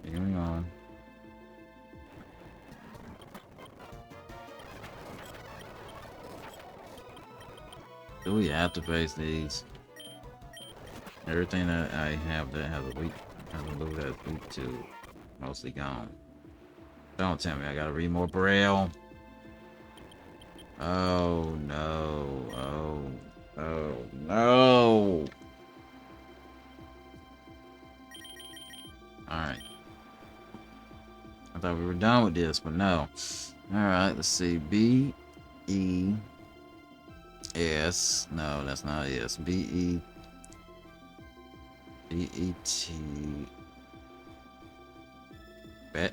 Continuing on. Do we have to face these? Everything that I have that has a move that's weak to, mostly gone. Don't tell me I gotta read more Braille. Oh no. Oh no. Alright. I thought we were done with this, but no. Alright, let's see. B E S. No, that's not S. B E BET. Bet.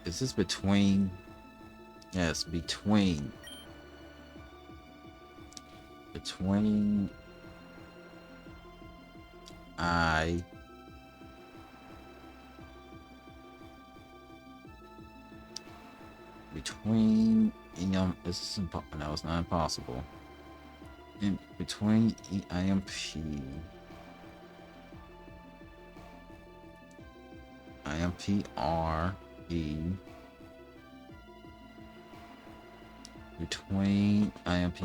Is this between? Yes, between. Between I between this is no, it's not impossible. In between IMP IMPR E between IMP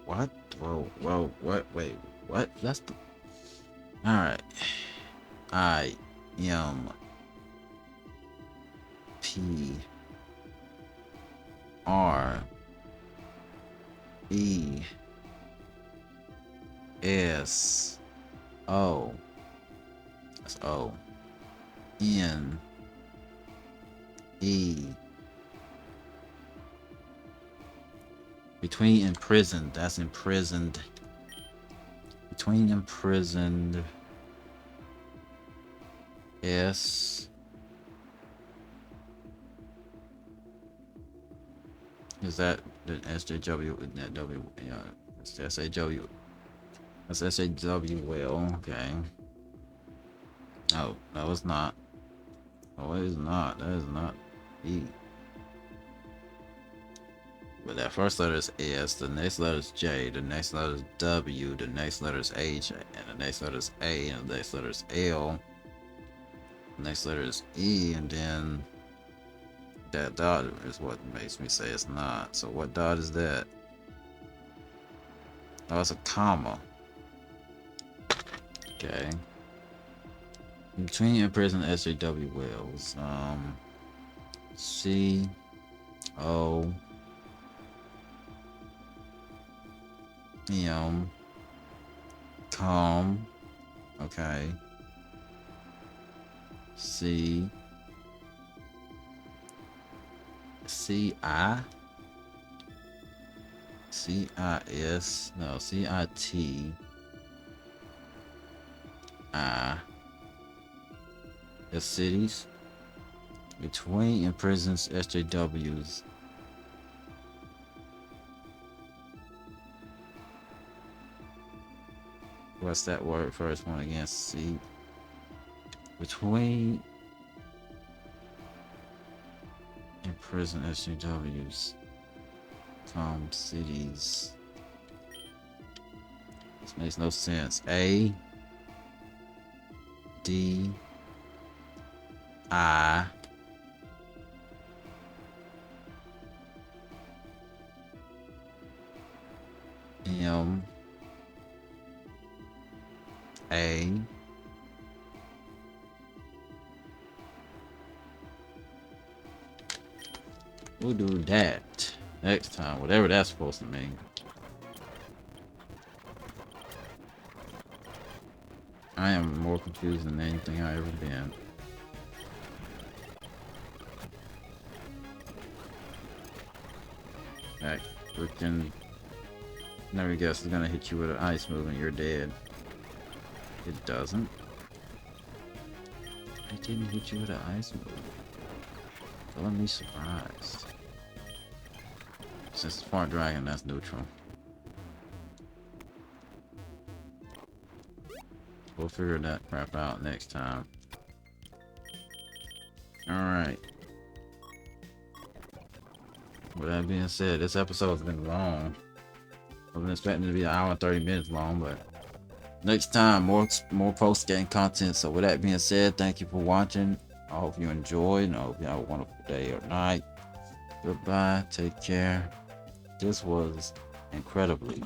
what? Whoa, what? Wait, what? That's the. All right. I M P R E S O. That's O. N E. Between imprisoned. That's imprisoned. Between imprisoned. S. Is that the SJW? That W? Yeah, it's SAW. That's SAW. Well, okay. No, no, it's not. Oh, it is not. That is not E. But that first letter is S, the next letter is J, the next letter is W, the next letter is H, and the next letter is A, and the next letter is L, the next letter is E, and then that dot is what makes me say it's not. So what dot is that? Oh, it's a comma. Okay. Between imprisoned SJW Wells. C O M com. Okay. C I S, no, CIT I. The cities between imprisons SJWs. What's that word? First one again. C. Between imprisoned SJWs. Cities. This makes no sense. A. D. I. M. A. We'll do that next time, whatever that's supposed to mean. I am more confused than anything I've ever been. That freaking never guess it's gonna hit you with an ice move and you're dead. It doesn't. It didn't hit you with an ice move. Filling me surprised. Since it's part dragon, that's neutral. We'll figure that crap out next time. Alright. With that being said, this episode's been long. I've been expecting it to be 1 hour and 30 minutes long, but next time, more post-game content. So with that being said, thank you for watching. I hope you enjoyed, and I hope you have a wonderful day or night. Goodbye. Take care. This was incredibly